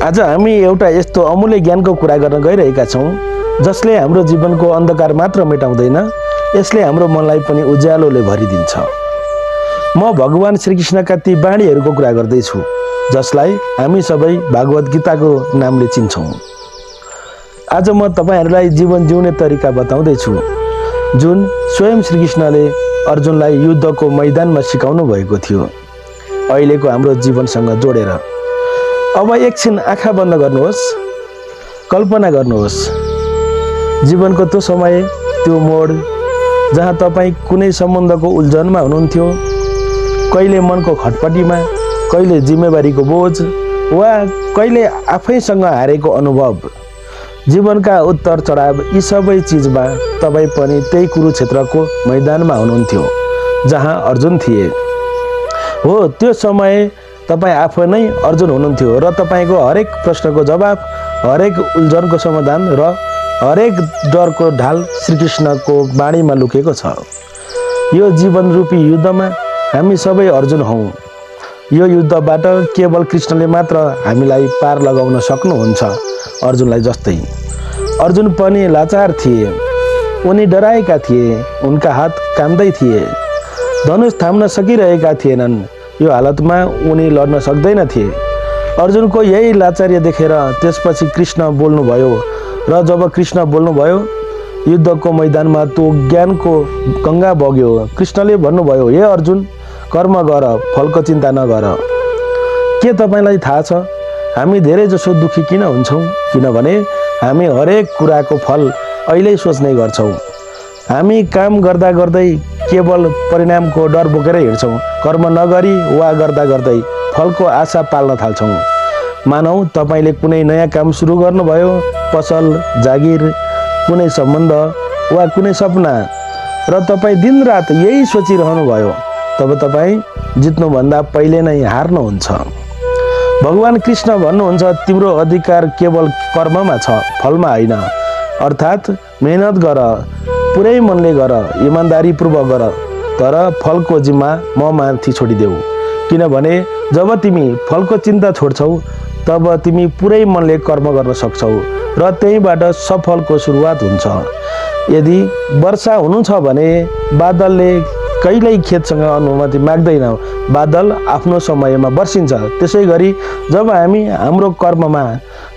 आज हामी एउटा यस्तो अमूल्य ज्ञानको कुरा गर्न गइरहेका छौँ जसले हाम्रो जीवनको अन्धकार मात्र मेटाउँदैन, यसले हाम्रो मनलाई पनि उज्यालोले भरिदिन्छ। म भगवान श्रीकृष्णका ती बाणीहरूको कुरा गर्दैछु जसलाई हामी सबै भागवत गीताको नामले चिन्छौँ। आज म तपाईहरूलाई जीवन जिउने तरिका बताउँदैछु जुन स्वयं श्रीकृष्णले अर्जुनलाई युद्धको मैदानमा सिकाउनु भएको थियो, अहिलेको हाम्रो जीवनसँग जोडेर। अब एकछिन आँखा बन्द गर्नुहोस्, कल्पना गर्नुहोस् जीवनको त्यो समय, त्यो मोड जहाँ तपाईँ कुनै सम्बन्धको उल्झनमा हुनुहुन्थ्यो, कहिले मनको खटपटीमा, कहिले जिम्मेवारीको बोझ वा कहिले आफैसँग हारेको अनुभव। जीवनका उत्तर चढाव यी सबै चिजमा तपाईँ पनि त्यही कुरुक्षेत्रको मैदानमा हुनुहुन्थ्यो जहाँ अर्जुन थिए। हो, त्यो समय तपाईँ आफै नै अर्जुन हुनुहुन्थ्यो र तपाईँको हरेक प्रश्नको जवाब, हरेक उल्झनको समाधान र हरेक डरको ढाल श्रीकृष्णको बाणीमा लुकेको छ। यो जीवन रूपी युद्धमा हामी सबै अर्जुन हौँ। यो युद्धबाट केवल कृष्णले मात्र हामीलाई पार लगाउन सक्नुहुन्छ। अर्जुनलाई जस्तै अर्जुन पनि लाचार थिए, उनी डराएका थिए, उनका हात काम्दै थिए, धनुष थाम्न सकिरहेका थिएनन्। यो हालतमा उनी लड्न सक्दैनथे। अर्जुनको यही लाचार्य देखेर त्यसपछि कृष्ण बोल्नुभयो र जब कृष्ण बोल्नुभयो युद्धको मैदानमा त्यो ज्ञानको गङ्गा बग्यो। कृष्णले भन्नुभयो, हे अर्जुन, कर्म गर, फलको चिन्ता नगर। के तपाईँलाई थाहा छ हामी धेरै जसो दुखी किन हुन्छौँ? किनभने हामी हरेक कुराको फल अहिल्यै सोच्ने गर्छौँ। हामी काम गर्दा गर्दै केवल परिणामको डर बोकेर हिँड्छौँ, कर्म नगरी वा गर्दा गर्दै फलको आशा पाल्न थाल्छौँ। मानौ तपाईँले कुनै नयाँ काम सुरु गर्नुभयो, पसल, जागिर, कुनै सम्बन्ध वा कुनै सपना, र तपाईँ दिनरात यही सोचिरहनु भयो, तब तपाईँ जित्नुभन्दा पहिले नै हार्नुहुन्छ। भगवान कृष्ण भन्नुहुन्छ, तिम्रो अधिकार केवल कर्ममा छ, फलमा होइन। अर्थात् मेहनत गर, पुरै मनले गर, इमान्दारीपूर्वक गर, तर फलको जिम्मा म माथि छोडिदेऊ। किनभने जब तिमी फलको चिन्ता छोड्छौ तब तिमी पुरै मनले कर्म गर्न सक्छौ र त्यहीबाट सफलको सुरुवात हुन्छ। यदि वर्षा हुनु छ भने बादलले कहिल्यै खेतसँग अनुमति माग्दैन, बादल आफ्नो समयमा बर्सिन्छ। त्यसै गरी जब हामी हाम्रो कर्ममा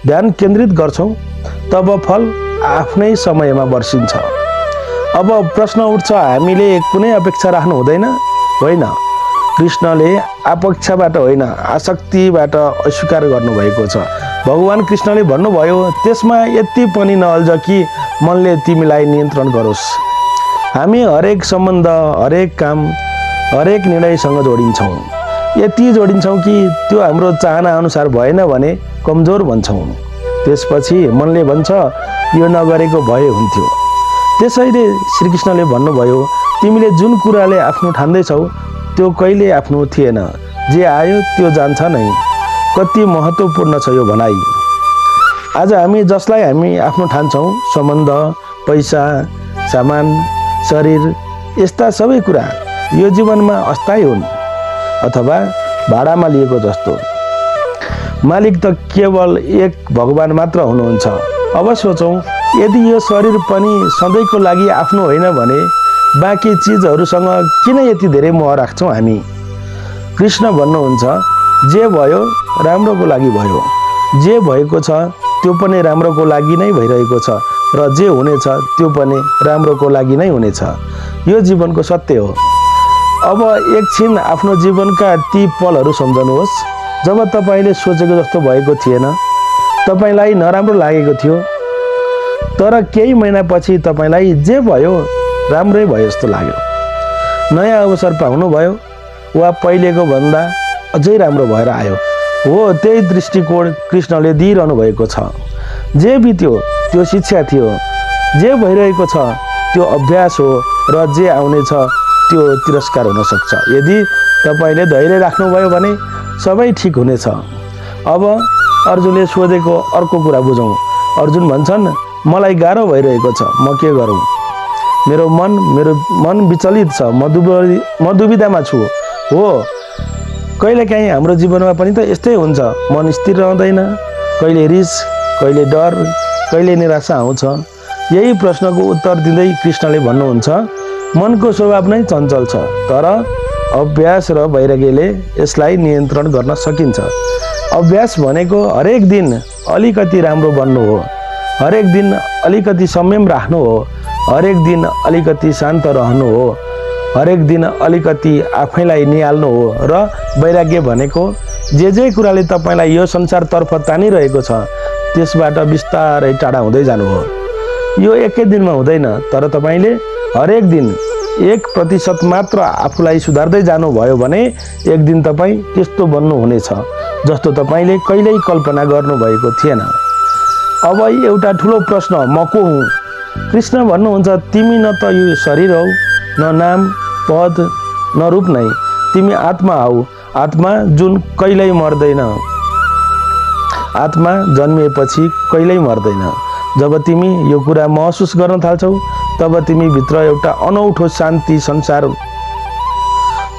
ध्यान केन्द्रित गर्छौँ तब फल आफ्नै समयमा बर्सिन्छ। अब प्रश्न उठ्छ, हामीले कुनै अपेक्षा राख्नु हुँदैन? होइन, कृष्णले अपेक्षाबाट होइन, आसक्तिबाट अस्वीकार गर्नुभएको छ। भगवान कृष्णले भन्नुभयो, त्यसमा यति पनि नअल्झ कि मनले तिमीलाई नियन्त्रण गरोस्। हामी हरेक सम्बन्ध, हरेक काम, हरेक निर्णयसँग जोडिन्छौँ। यति जोडिन्छौँ कि त्यो हाम्रो चाहना अनुसार भएन भने कमजोर भन्छौँ। त्यसपछि मनले भन्छ, यो नगरेको भए हुन्थ्यो। त्यसैले श्रीकृष्णले भन्नुभयो, तिमीले जुन कुराले आफ्नो ठान्दैछौ त्यो कहिले आफ्नो थिएन, जे आयो त्यो जान्छ नै। कति महत्त्वपूर्ण छ यो भनाइ। आज हामी जसलाई हामी आफ्नो ठान्छौँ, सम्बन्ध, पैसा, सामान, शरीर, यस्ता सबै कुरा यो जीवनमा अस्थायी हुन् अथवा भाडामा लिएको जस्तो। मालिक त केवल एक भगवान मात्र हुनुहुन्छ। अब सोचौँ, यदि यो शरीर पनि सधैँको लागि आफ्नो होइन भने बाँकी चिजहरूसँग किन यति धेरै मोह राख्छौँ हामी? कृष्ण भन्नुहुन्छ, जे भयो राम्रोको लागि भयो, जे भएको छ त्यो पनि राम्रोको लागि नै भइरहेको छ, र जे हुनेछ त्यो पनि राम्रोको लागि नै हुनेछ। यो जीवनको सत्य हो। अब एकछिन आफ्नो जीवनका ती पलहरू सम्झनुहोस् जब तपाईँले सोचेको जस्तो भएको थिएन, तपाईँलाई नराम्रो लागेको थियो, तर केही महिनापछि तपाईँलाई जे भयो राम्रै भयो जस्तो लाग्यो। नयाँ अवसर पाउनुभयो वा पहिलेको भन्दा अझै राम्रो भएर आयो। हो, त्यही दृष्टिकोण कृष्णले दिइरहनु भएको छ। जे बित्यो त्यो शिक्षा थियो, जे भइरहेको छ त्यो अभ्यास हो, र जे आउनेछ त्यो तिरस्कार हुन सक्छ। यदि तपाईँले धैर्य राख्नुभयो भने सबै ठिक हुनेछ। अब अर्जुनले सोधेको अर्को कुरा बुझौँ। अर्जुन भन्छन्, मलाई गाह्रो भइरहेको छ, म के गरौँ? मेरो मन विचलित छ, म दुविधामा छु। हो, कहिलेकाहीँ हाम्रो जीवनमा पनि त यस्तै हुन्छ। मन स्थिर रहँदैन, कहिले रिस, कहिले डर, कहिले निराशा आउँछ। यही प्रश्नको उत्तर दिँदै कृष्णले भन्नुहुन्छ, मनको स्वभाव नै चञ्चल छ, तर अभ्यास र वैराग्यले यसलाई नियन्त्रण गर्न सकिन्छ। अभ्यास भनेको हरेक दिन अलिकति राम्रो बन्नु हो, हरेक दिन अलिकति संयम राख्नु हो, हरेक दिन अलिकति शान्त रहनु हो, हरेक दिन अलिकति आफैलाई निहाल्नु हो। र वैराग्य भनेको जे कुराले तपाईँलाई यो संसारतर्फ तानिरहेको छ त्यसबाट बिस्तारै टाढा हुँदै जानु हो। यो एकै दिनमा हुँदैन, तर तपाईँले हरेक दिन 1% मात्र आफूलाई सुधार्दै जानुभयो भने एक दिन तपाईँ त्यस्तो बन्नुहुनेछ जस्तो तपाईँले कहिल्यै कल्पना गर्नुभएको थिएन। अब एउटा ठुलो प्रश्न, म को हुँ? कृष्ण भन्नुहुन्छ, तिमी न त यो शरीर हौ, न नाम पद न रूप नै, तिमी आत्मा हौ, आत्मा जुन कहिल्यै मर्दैन। आत्मा जन्मिएपछि कहिल्यै मर्दैन। जब तिमी यो कुरा महसुस गर्न थाल्छौ तब तिमी भित्र एउटा अनौठो शान्ति संसार,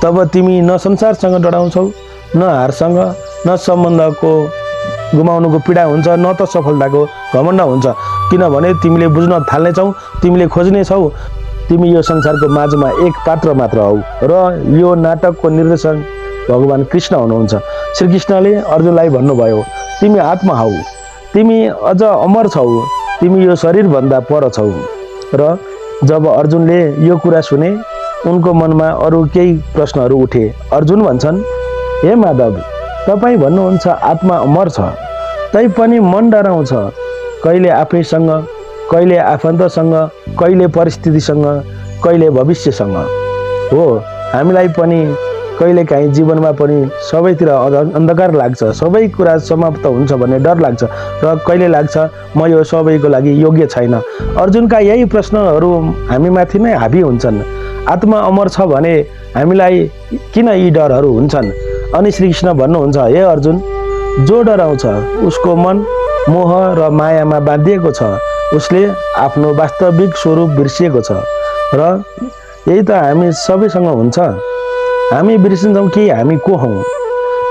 तब तिमी न संसारसँग डराउँछौ, न हारसँग, न सम्बन्धको गुमाउनुको पीडा हुन्छ, न त सफलताको घमण्ड हुन्छ। किनभने तिमीले बुझ्न थाल्नेछौ, तिमीले खोज्नेछौ, तिमी यो संसारको माझमा एक पात्र मात्र हौ र यो नाटकको निर्देशक भगवान कृष्ण हुनुहुन्छ। श्रीकृष्णले अर्जुनलाई भन्नुभयो, तिमी आत्मा हौ, तिमी अझ अमर छौ, तिमी यो शरीरभन्दा पर छौ। र जब अर्जुनले यो कुरा सुने उनको मनमा अरू केही प्रश्नहरू उठे। अर्जुन भन्छन्, हे माधव, तपाईँ भन्नुहुन्छ आत्मा अमर छ, तैपनि मन डराउँछ, कहिले आफैसँग, कहिले आफन्तसँग, कहिले परिस्थितिसँग, कहिले भविष्यसँग। हो, हामीलाई पनि कहिलेकाहीँ जीवनमा पनि सबैतिर अन्धकार लाग्छ, सबै कुरा समाप्त हुन्छ भन्ने डर लाग्छ र कहिले लाग्छ म यो सबैको लागि योग्य छैन। अर्जुनका यही प्रश्नहरू हामीमाथि नै हाबी हुन्छन्। आत्मा अमर छ भने हामीलाई किन यी डरहरू हुन्छन्? अनि श्रीकृष्ण भन्नुहुन्छ, हे अर्जुन, जो डराउँछ उसको मन मोह र मायामा बाँधिएको छ, उसले आफ्नो वास्तविक स्वरूप बिर्सिएको छ। र यही त हामी सबैसँग हुन्छ। हामी बिर्सिन्छौँ कि हामी को हौँ।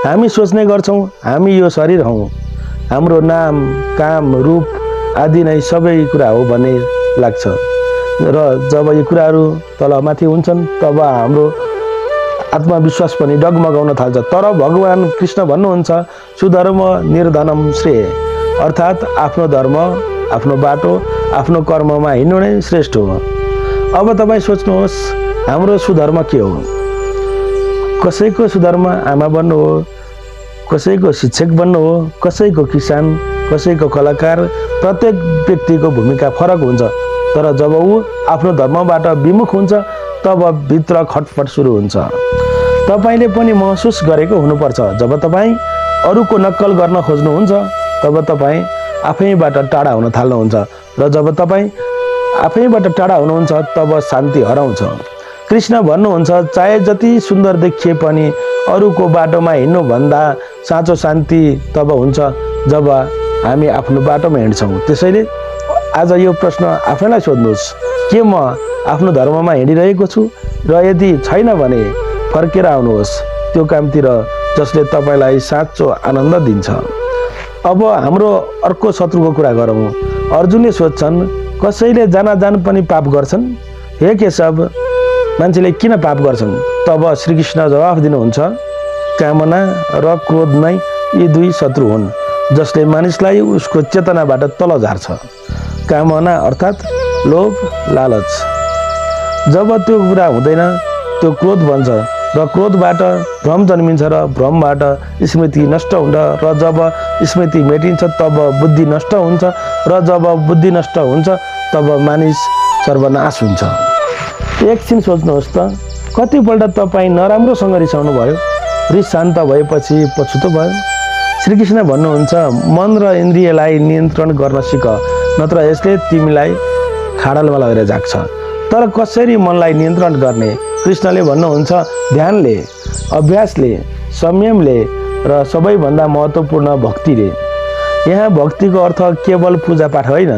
हामी सोच्ने गर्छौँ हामी यो शरीर हौँ, हाम्रो नाम काम रूप आदि नै सबै कुरा हो भन्ने लाग्छ। र जब यी कुराहरू तलमाथि हुन्छन् तब हाम्रो आत्मविश्वास पनि डगमगाउन थाल्छ। तर भगवान कृष्ण भन्नुहुन्छ, सुधर्म निर्धनम श्रेय, अर्थात् आफ्नो धर्म, आफ्नो बाटो, आफ्नो कर्ममा हिँड्नु नै श्रेष्ठ हो। अब तपाईँ सोच्नुहोस्, हाम्रो सुधर्म के हो? कसैको सुधर्म आमा बन्नु हो, कसैको शिक्षक बन्नु हो, कसैको किसान, कसैको कलाकार। प्रत्येक व्यक्तिको भूमिका फरक हुन्छ। तर जब ऊ आफ्नो धर्मबाट विमुख हुन्छ तब भित्र खटपट सुरु हुन्छ। तपाईँले पनि महसुस गरेको हुनुपर्छ, जब तपाईँ अरूको नक्कल गर्न खोज्नुहुन्छ तब तपाईँ आफैबाट टाढा हुन थाल्नुहुन्छ, र जब तपाईँ आफैबाट टाढा हुनुहुन्छ तब शान्ति हराउँछ। कृष्ण भन्नुहुन्छ, चाहे जति सुन्दर देखिए पनि अरूको बाटोमा हिँड्नुभन्दा साँचो शान्ति तब हुन्छ जब हामी आफ्नो बाटोमा हिँड्छौँ। त्यसैले आज यो प्रश्न आफैलाई सोध्नुहोस्, के म आफ्नो धर्ममा हिँडिरहेको छु? र यदि छैन भने फर्केर आउनुहोस् त्यो कामतिर जसले तपाईँलाई साँचो आनन्द दिन्छ। अब हाम्रो अर्को शत्रुको कुरा गरौँ। अर्जुनले सोध्छन्, कसैले जान पनि पाप गर्छन्? हे केशव, मान्छेले किन पाप गर्छन्? तब श्रीकृष्ण जवाफ दिनुहुन्छ, कामना र क्रोध नै यी दुई शत्रु हुन् जसले मानिसलाई उसको चेतनाबाट तल झार्छ। कामना अर्थात् लोभ, लालच। जब त्यो कुरा हुँदैन त्यो क्रोध बन्छ, र क्रोधबाट भ्रम जन्मिन्छ, र भ्रमबाट स्मृति नष्ट हुन्छ, र जब स्मृति मेटिन्छ तब बुद्धि नष्ट हुन्छ, र जब बुद्धि नष्ट हुन्छ तब मानिस सर्वनाश हुन्छ। एकछिन सोच्नुहोस् त, कतिपल्ट तपाईँ नराम्रोसँग रिसाउनु भयो? रिस शान्त भएपछि पछुतो भयो? श्रीकृष्ण भन्नुहुन्छ, मन र इन्द्रियलाई नियन्त्रण गर्न सिक, नत्र यसले तिमीलाई खाडलमा लगेर जाग्छ। तर कसरी मनलाई नियन्त्रण गर्ने? कृष्णले भन्नुहुन्छ, ध्यानले, अभ्यासले, संयमले र सबैभन्दा महत्त्वपूर्ण भक्तिले। यहाँ भक्तिको अर्थ केवल पूजापाठ होइन।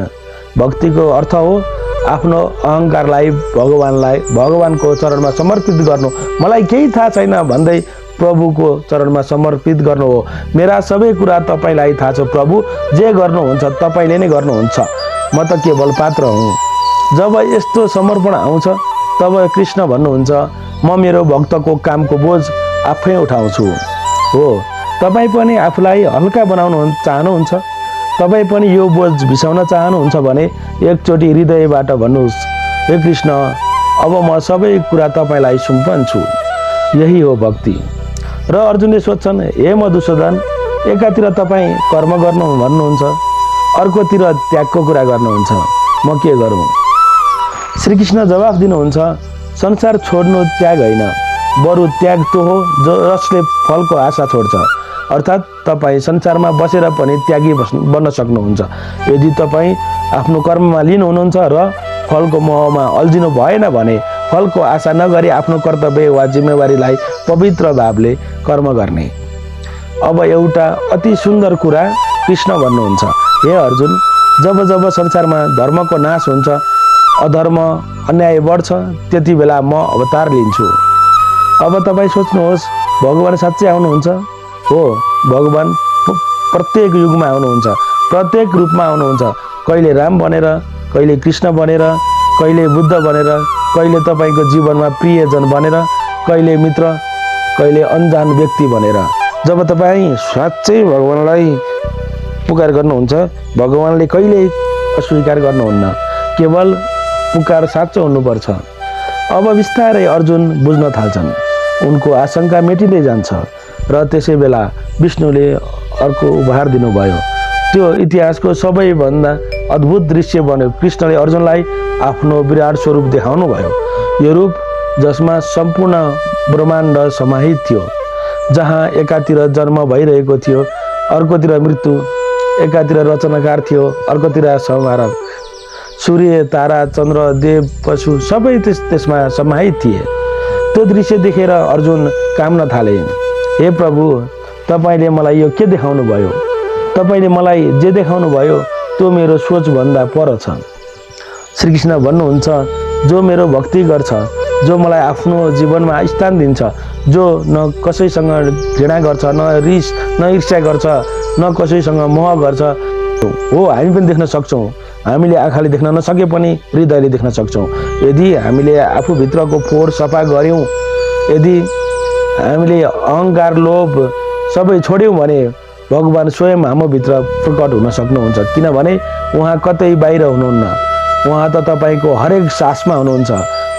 भक्तिको अर्थ हो आफ्नो अहङ्कारलाई भगवानको चरणमा समर्पित गर्नु। मलाई केही थाहा छैन भन्दै प्रभुको चरणमा समर्पित गर्नु हो। मेरा सबै कुरा तपाईँलाई थाहा छ प्रभु, जे गर्नुहुन्छ तपाईँले नै गर्नुहुन्छ, म त केवल पात्र हुँ। जब यस्तो समर्पण आउँछ तब कृष्ण भन्नुहुन्छ, म मेरो भक्तको कामको बोझ आफै उठाउँछु। हो, तपाईँ पनि आफूलाई हल्का बनाउनु चाहनुहुन्छ, तपाईँ पनि यो बोझ भिसाउन चाहनुहुन्छ भने एकचोटि हृदयबाट भन्नुहोस्, हे कृष्ण, अब म सबै कुरा तपाईँलाई सुम्पन्छु। यही हो भक्ति। र अर्जुनले सोध्छन्, हे मधुसूदन, एकातिर तपाईँ कर्म गर्नु भन्नुहुन्छ, अर्कोतिर त्यागको कुरा गर्नुहुन्छ, म के गरौँ? श्रीकृष्ण जवाफ दिनुहुन्छ, संसार छोड्नु त्याग होइन, बरु त्याग त्यो हो जसले फलको आशा छोड्छ। अर्थात् तपाईँ संसारमा बसेर पनि त्यागी बन्न सक्नुहुन्छ यदि तपाईँ आफ्नो कर्ममा लिन हुनुहुन्छ र फलको मोहमा अल्झिनु भएन भने फलको आशा नगरी आफ्नो कर्तव्य वा जिम्मेवारीलाई पवित्र भावले कर्म गर्ने। अब एउटा अति सुन्दर कुरा कृष्ण भन्नुहुन्छ, हे अर्जुन, जब जब संसारमा धर्मको नाश हुन्छ, अधर्म अन्याय बढ्छ, त्यति बेला म अवतार लिन्छु। अब तपाईँ सोच्नुहोस्, भगवान साँच्चै आउनुहुन्छ? हो, भगवान प्रत्येक युगमा आउनुहुन्छ, प्रत्येक रूपमा आउनुहुन्छ। कहिले राम बनेर, कहिले कृष्ण बनेर, कहिले बुद्ध बनेर, कहिले तपाईँको जीवनमा प्रियजन बनेर, कहिले मित्र, कहिले अनजान व्यक्ति बनेर। जब तपाईँ साँच्चै भगवानलाई पुकार गर्नुहुन्छ, भगवानले कहिल्यै अस्वीकार गर्नुहुन्न, केवल पुकार साँचो हुनुपर्छ। अब बिस्तारै अर्जुन बुझ्न थाल्छन्, उनको आशंका मेटिँदै जान्छ र त्यसै बेला विष्णुले अर्को उपहार दिनुभयो। त्यो इतिहासको सबैभन्दा अद्भुत दृश्य बन्यो। कृष्णले अर्जुनलाई आफ्नो विराट स्वरूप देखाउनु भयो, यो रूप जसमा सम्पूर्ण ब्रह्माण्ड समाहित थियो, जहाँ एकातिर जन्म भइरहेको थियो, अर्कोतिर मृत्यु, एकातिर रचनाकार थियो, अर्कोतिर संहारक, सूर्य, तारा, चन्द्र, देव, पशु सबै त्यसमा समाहित थिए। त्यो दृश्य देखेर अर्जुन काम्न थाले, हे प्रभु, तपाईँले मलाई यो के देखाउनु भयो? तपाईँले मलाई जे देखाउनु भयो त्यो मेरो सोचभन्दा पर छ। श्रीकृष्ण भन्नुहुन्छ, जो मेरो भक्ति गर्छ, जो मलाई आफ्नो जीवनमा स्थान दिन्छ, जो न कसैसँग घृणा गर्छ, न रिस, न ईर्ष्या गर्छ, न कसैसँग मोह गर्छ। हो, हामी पनि देख्न सक्छौँ, हामीले आँखाले देख्न नसके पनि हृदयले देख्न सक्छौँ। यदि हामीले आफूभित्रको फोहोर सफा गऱ्यौँ, यदि हामीले अहङ्कार, लोभ सबै छोड्यौँ भने भगवान स्वयं हाम्रोभित्र प्रकट हुन सक्नुहुन्छ। किनभने उहाँ कतै बाहिर हुनुहुन्न, उहाँ त तपाईँको हरेक सासमा हुनुहुन्छ,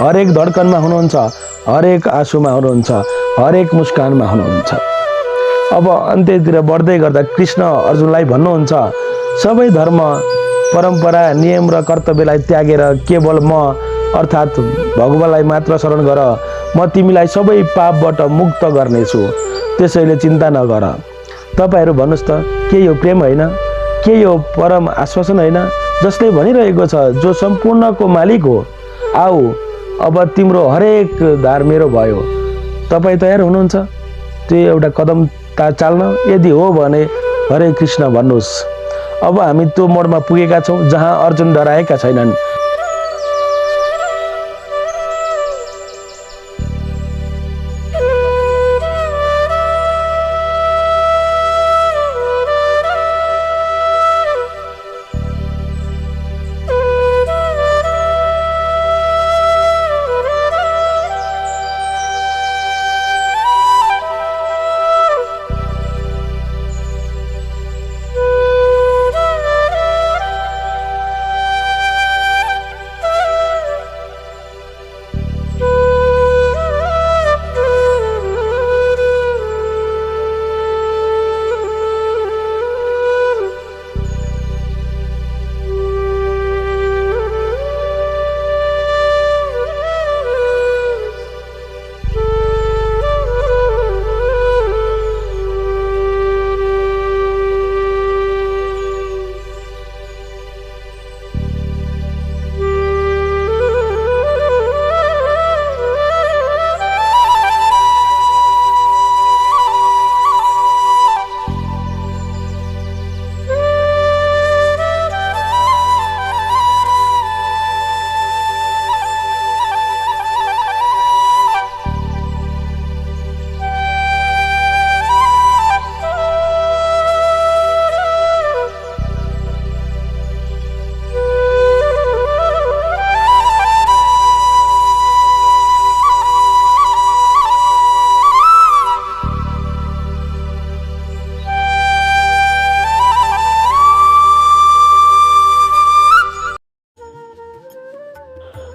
हरेक धड्कनमा हुनुहुन्छ, हरेक आँसुमा हुनुहुन्छ, हरेक मुस्कानमा हुनुहुन्छ। अब अन्त्यतिर बढ्दै गर्दा कृष्ण अर्जुनलाई भन्नुहुन्छ, सबै धर्म, परम्परा, नियम र कर्तव्यलाई त्यागेर केवल म अर्थात् भगवानलाई मात्र शरण गर, म तिमीलाई सबै पापबाट मुक्त गर्नेछु, त्यसैले चिन्ता नगर। तपाईँहरू भन्नुहोस् त, के यो प्रेम होइन? के यो परम आश्वासन होइन? जसले भनिरहेको छ, जो सम्पूर्णको मालिक हो, आऊ, अब तिम्रो हरेक धार मेरो भयो। तपाईँ तयार हुनुहुन्छ त्यो एउटा कदम चाल्न? यदि हो भने हरे कृष्ण भन्नुहोस्। अब हामी त्यो मोडमा पुगेका छौँ जहाँ अर्जुन डराएका छैनन्।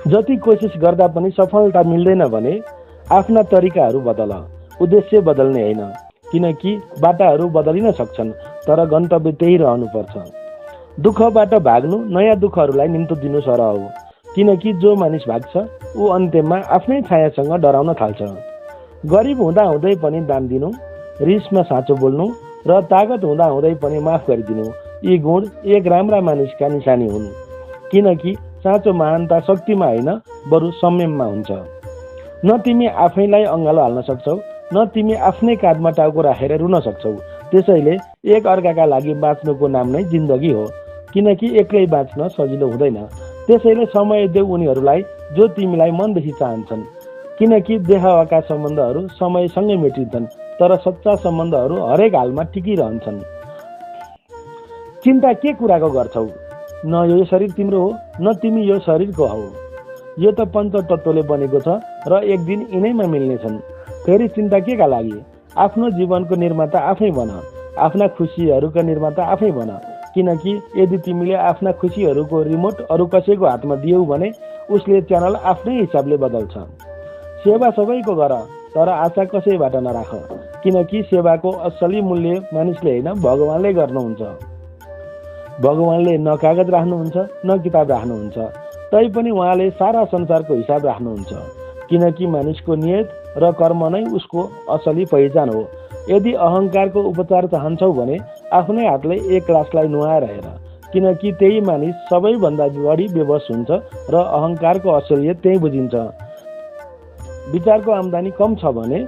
जति कोसिस गर्दा पनि सफलता मिल्दैन भने आफ्ना तरिकाहरू बदल, उद्देश्य बदल्ने होइन, किनकि बाटाहरू बदलिन सक्छन् तर गन्तव्य त्यही रहनुपर्छ। दुःखबाट भाग्नु नयाँ दुःखहरूलाई निम्तो दिनु सरह हो, किनकि जो मानिस भाग्छ ऊ अन्त्यमा आफ्नै छायासँग डराउन थाल्छ। गरिब हुँदाहुँदै पनि दान दिनु, रिसमा साँचो बोल्नु र तागत हुँदाहुँदै पनि माफ गरिदिनु यी गुण एक राम्रा मानिसका निशानी हुन्, किनकि साँचो महानता शक्तिमा होइन बरु संयममा हुन्छ। न तिमी आफैलाई अँगालो हाल्न सक्छौ, न तिमी आफ्नै काँधमा टाउको राखेर रुन सक्छौ। त्यसैले एक अर्काका लागि बाँच्नुको नाम नै जिन्दगी हो, किनकि एक्लै बाँच्न सजिलो हुँदैन। त्यसैले समय देऊ उनीहरूलाई जो तिमीलाई मनदेखि चाहन्छन्, किनकि देखावाका सम्बन्धहरू समयसँगै मेटिन्छन् तर सच्चा सम्बन्धहरू हरेक हालमा टिकिरहन्छन्। चिन्ता के कुराको गर्छौ? न यो शरीर तिम्रो हो न तिमी यो शरीरको हौ। यो त पञ्चतत्त्वले बनेको छ र एक दिन यिनैमा मिल्नेछन्। फेरि चिन्ता के का लागि? आफ्नो जीवनको निर्माता आफै बन, आफ्ना खुसीहरूका निर्माता आफै बन, किनकि यदि तिमीले आफ्ना खुसीहरूको रिमोट अरू कसैको हातमा दियौ भने उसले च्यानल आफ्नै हिसाबले बदल्छ। सेवा सबैको गर तर आशा कसैबाट नराख, किनकि सेवाको असली मूल्य मानिसले होइन भगवानले गर्नुहुन्छ। भगवानले न कागज राख्नुहुन्छ न किताब राख्नुहुन्छ, तैपनि उहाँले सारा संसारको हिसाब राख्नुहुन्छ, किनकि मानिसको नियत र कर्म नै उसको असली पहिचान हो। यदि अहङ्कारको उपचार चाहन्छौ भने आफ्नै हातले एक ग्लासलाई नुहाएर हेर, किनकि त्यही मानिस सबैभन्दा बढी बेबस हुन्छ र अहङ्कारको असलियत त्यही बुझिन्छ। विचारको आम्दानी कम छ भने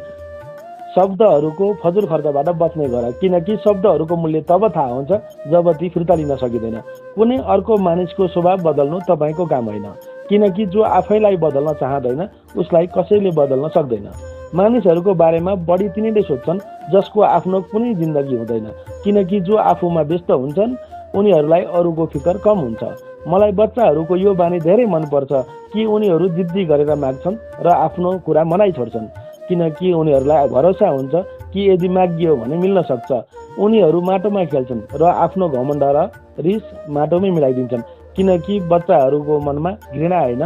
शब्दहरूको फजुल खर्चबाट बच्ने गर, किनकि शब्दहरूको मूल्य तब थाहा हुन्छ जब ती फिर्ता लिन सकिँदैन। कुनै अर्को मानिसको स्वभाव बदल्नु तपाईँको काम होइन, किनकि जो आफैलाई बदल्न चाहँदैन उसलाई कसैले बदल्न सक्दैन। मानिसहरूको बारेमा बढी तिनीले सोध्छन् जसको आफ्नो कुनै जिन्दगी हुँदैन, किनकि जो आफूमा व्यस्त हुन्छन् उनीहरूलाई अरूको फिकर कम हुन्छ। मलाई बच्चाहरूको यो बानी धेरै मनपर्छ कि उनीहरू जिद्दी गरेर माग्छन् र आफ्नो कुरा मनाइ छोड्छन्, किनकि उनीहरूलाई भरोसा हुन्छ कि यदि मागियो भने मिल्न सक्छ। उनीहरू माटोमा खेल्छन् र आफ्नो घमण्ड र रिस माटोमै मिलाइदिन्छन्, किनकि बच्चाहरूको मनमा घृणा होइन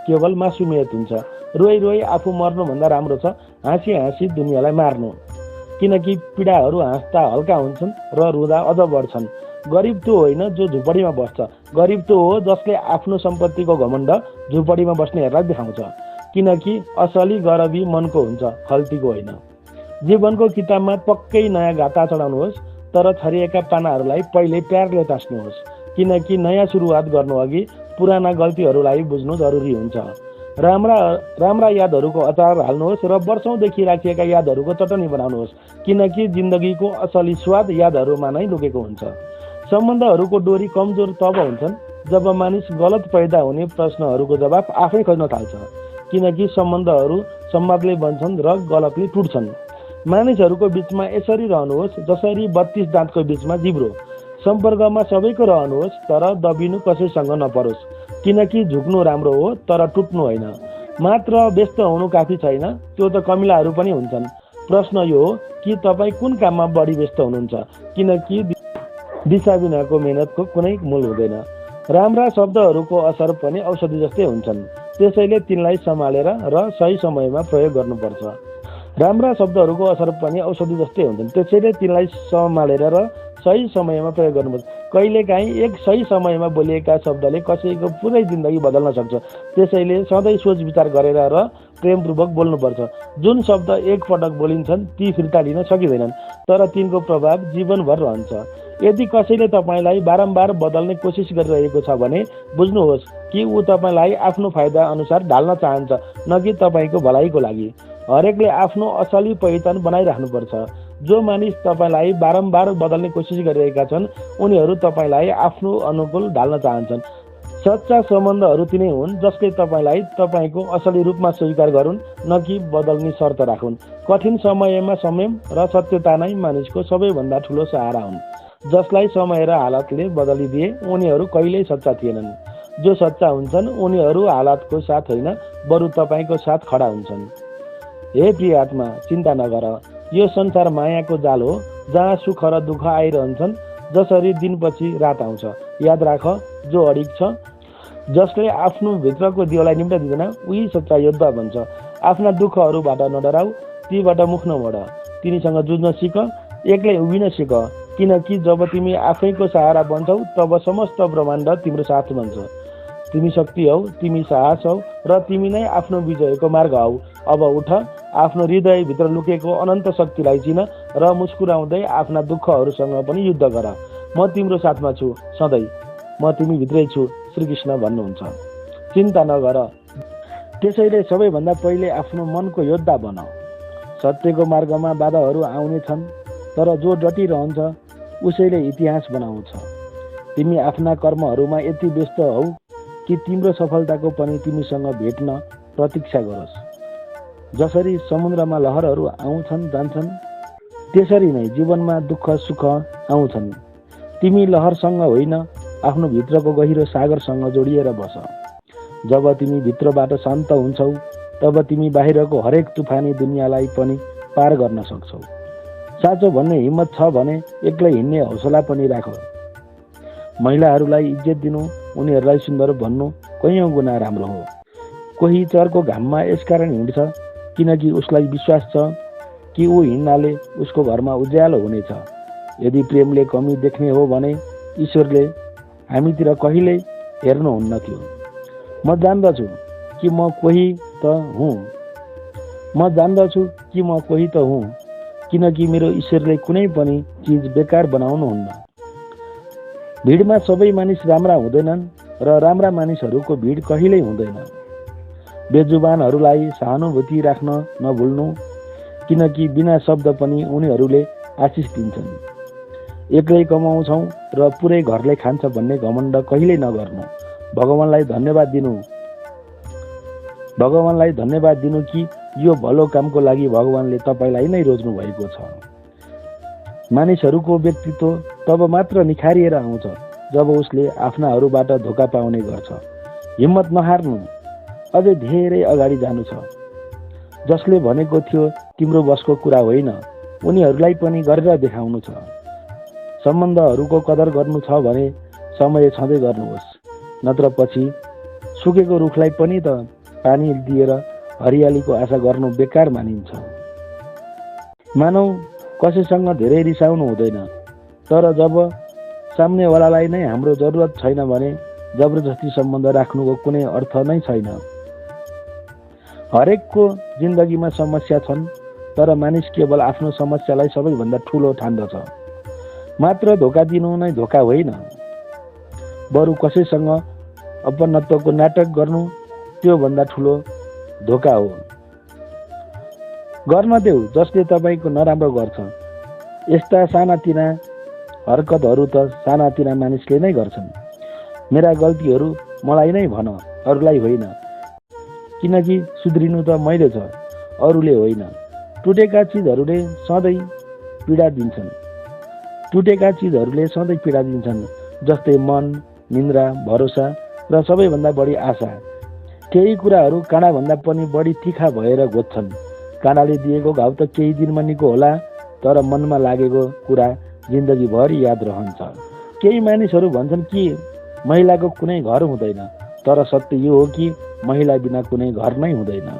केवल मासुमियत हुन्छ। रोइ रोइ आफू मर्नुभन्दा राम्रो छ हाँसी हाँसी दुनियाँलाई मार्नु, किनकि पीडाहरू हाँस्दा हल्का हुन्छन् र रुँदा अझ बढ्छन्। गरिब त्यो होइन जो झुपडीमा बस्छ, गरिब त्यो हो जसले आफ्नो सम्पत्तिको घमण्ड झुपडीमा बस्नेहरूलाई देखाउँछ, किनकि असली गरबी मनको हुन्छ, खल्तीको होइन। जीवनको किताबमा पक्कै नयाँ गाथा चढाउनुहोस्, तर छरिएका पानाहरूलाई पहिले प्यारले टाँस्नुहोस्, किनकि नयाँ सुरुवात गर्नु अघि पुराना गल्तीहरूलाई बुझ्नु जरुरी हुन्छ। राम्रा यादहरूको अचार हाल्नुहोस् र वर्षौँदेखि राखिएका यादहरूको चटनी बनाउनुहोस्, किनकि जिन्दगीको असली स्वाद यादहरूमा नै लुकेको हुन्छ। सम्बन्धहरूको डोरी कमजोर तब हुन्छन् जब मानिस गलत पैदा हुने प्रश्नहरूको जवाफ आफै खोज्न थाल्छ, किनकि सम्बन्धहरू संवादले बन्छन् र गलतले टुट्छन्। मानिसहरूको बिचमा यसरी रहनुहोस् जसरी 32 दाँतको बिचमा जिब्रो। सम्पर्कमा सबैको रहनुहोस् तर दबिनु कसैसँग नपरोस्, किनकि झुक्नु राम्रो हो तर टुट्नु होइन। मात्र व्यस्त हुनु काफी छैन, त्यो त कमिलाहरू पनि हुन्छन्। प्रश्न यो हो कि तपाईँ कुन काममा बढी व्यस्त हुनुहुन्छ, किनकि दिशा बिनाको मेहनतको कुनै मूल हुँदैन। राम्रा शब्दहरूको असर पनि औषधि जस्तै हुन्छन्, त्यसैले तिनलाई सम्हालेर र सही समयमा प्रयोग गर्नुपर्छ। राम्रा शब्दहरूको असर पनि औषधि जस्तै हुन्छन्, त्यसैले तिनलाई सम्हालेर र सही समयमा प्रयोग गर्नुपर्छ। कहिलेकाहीँ एक सही समयमा बोलिएका शब्दले कसैको पुरै जिन्दगी बदल्न सक्छ, त्यसैले सधैँ सोच विचार गरेर र प्रेमपूर्वक बोल्नुपर्छ। जुन शब्द एक पटक बोलिन्छन् ती फिर्ता लिन सकिँदैनन्, तर तिनको प्रभाव जीवनभर रहन्छ। यदि कसैले तपाईँलाई बारम्बार बदल्ने कोसिस गरिरहेको छ भने बुझ्नुहोस् कि ऊ तपाईँलाई आफ्नो फाइदा अनुसार ढाल्न चाहन्छ, न कि तपाईँको भलाइको लागि। हरेकले आफ्नो असली पहिचान बनाइराख्नुपर्छ। जो मानिस तपाईँलाई बारम्बार बदल्ने कोसिस गरिरहेका छन् उनीहरू तपाईँलाई आफ्नो अनुकूल ढाल्न चाहन्छन्। सच्चा सम्बन्धहरू तिनै हुन् जसले तपाईँलाई तपाईँको असली रूपमा स्वीकार गरून्, न कि बदल्ने शर्त राखुन्। कठिन समयमा संयम र सत्यता नै मानिसको सबैभन्दा ठुलो सहारा हुन्। जसलाई समय र हालतले बदलिदिए उनीहरू कहिल्यै सच्चा थिएनन्। जो सच्चा हुन्छन् उनीहरू हालतको साथ होइन बरु तपाईँको साथ खडा हुन्छन्। हे प्रिय आत्मा, चिन्ता नगर, यो संसार मायाको जाल हो जहाँ सुख र दुःख आइरहन्छन् जसरी दिनपछि रात आउँछ। याद राख, जो अडिग छ जसले आफ्नो भित्रको दियोलाई निम्न दिँदैन उही सच्चा योद्धा भन्छ। आफ्ना दुःखहरूबाट नडराऊ, तीबाट मुख नमोड। तिनीसँग जुझ्न सिक, एक्लै उभिन सिक, किनकि जब तिमी आफैको सहारा बन्छौ तब समस्त ब्रह्माण्ड तिम्रो साथ बन्छ। तिमी शक्ति हौ, तिमी साहस हौ र तिमी नै आफ्नो विजयको मार्ग हौ। अब उठ, आफ्नो हृदयभित्र लुकेको अनन्त शक्तिलाई चिन र मुस्कुराउँदै आफ्ना दुःखहरूसँग पनि युद्ध गर। म तिम्रो साथमा छु सधैँ, म तिमी भित्रै छु, श्रीकृष्ण भन्नुहुन्छ। चिन्ता नगर। त्यसैले सबैभन्दा पहिले आफ्नो मनको योद्धा बन। सत्यको मार्गमा बाधाहरू आउने छन्, तर जो डटिरहन्छ उसैले इतिहास बनाउँछ। तिमी आफ्ना कर्महरूमा यति व्यस्त हौ कि तिम्रो सफलताको पनि तिमीसँग भेट्न प्रतीक्षा गरोस्। जसरी समुद्रमा लहरहरू आउँछन् जान्छन्, त्यसरी नै जीवनमा दुःख सुख आउँछन्। तिमी लहरसँग होइन, आफ्नो भित्रको गहिरो सागरसँग जोडिएर बस। जब तिमी भित्रबाट शान्त हुन्छौ तब तिमी बाहिरको हरेक तुफानी दुनियाँलाई पनि पार गर्न सक्छौ। साँचो भन्ने हिम्मत छ भने एक्लै हिँड्ने हौसला पनि राख। महिलाहरूलाई इज्जत दिनु, उनीहरूलाई सुन्दर भन्नु कैयौँ गुणा राम्रो हो। कोही चर्को घाममा यसकारण हिँड्छ किनकि उसलाई विश्वास छ कि ऊ हिँड्नाले उसको घरमा उज्यालो हुनेछ। यदि प्रेमले कमी देख्ने हो भने ईश्वरले हामीतिर कहिल्यै हेर्नुहुन्न थियो। म जान्दछु कि म कोही त हुँ, किनकि मेरो ईश्वरले कुनै पनि चिज बेकार बनाउनुहुन्न। भिडमा सबै मानिस राम्रा हुँदैनन् र राम्रा मानिसहरूको भिड कहिल्यै हुँदैन। बेजुबानहरूलाई सहानुभूति राख्न नभुल्नु, किनकि बिना शब्द पनि उनीहरूले आशिष दिन्छन्। एक्लै कमाउँछौँ र पुरै घरले खान्छ भन्ने घमण्ड कहिल्यै नगर्नु। भगवानलाई धन्यवाद दिनु कि यो भलो कामको लागि भगवानले तपाईँलाई नै रोज्नु भएको छ। मानिसहरूको व्यक्तित्व तब मात्र निखारिएर आउँछ जब उसले आफ्नाहरूबाट धोका पाउने गर्छ। हिम्मत नहार्नु, अझै धेरै अगाडि जानु छ। जसले भनेको थियो तिम्रो बसको कुरा होइन, उनीहरूलाई पनि गरेर देखाउनु छ। सम्बन्धहरूको कदर गर्नु छ भने समय छँदै गर्नुहोस्, नत्र पछि सुकेको रुखलाई पनि त पानी दिएर हरियालीको आशा गर्नु बेकार मानिन्छ। मानौ कसैसँग धेरै रिसाउनु हुँदैन, तर जब सामनेवालालाई नै हाम्रो जरुरत छैन भने जबरजस्ती सम्बन्ध राख्नुको कुनै अर्थ नै छैन। हरेकको जिन्दगीमा समस्या छन्, तर मानिस केवल आफ्नो समस्यालाई सबैभन्दा ठुलो ठान्दछ। मात्र धोका दिनु नै धोका होइन, बरु कसैसँग अपनत्वको नाटक गर्नु त्योभन्दा ठुलो धोका हो। गर्न देऊ जसले तपाईँको नराम्रो गर्छ। यस्ता सानातिना हरकतहरू त सानातिना मानिसले नै गर्छन्। मेरा गल्तीहरू मलाई नै भन, अरूलाई होइन, किनकि सुध्रिनु त मैले छ, अरूले होइन। टुटेका चिजहरूले सधैँ पीडा दिन्छन्, जस्तै मन, निन्द्रा, भरोसा र सबैभन्दा बढी आशा। केही कुराहरू काँडाभन्दा पनि बढी तिखा भएर घोच्छन्। काँडाले दिएको घाउ त केही दिनमा निको होला, तर मनमा लागेको कुरा जिन्दगीभरि याद रहन्छ। केही मानिसहरू भन्छन् कि महिलाको कुनै घर हुँदैन, तर सत्य यो हो कि महिला बिना कुनै घर नै हुँदैन।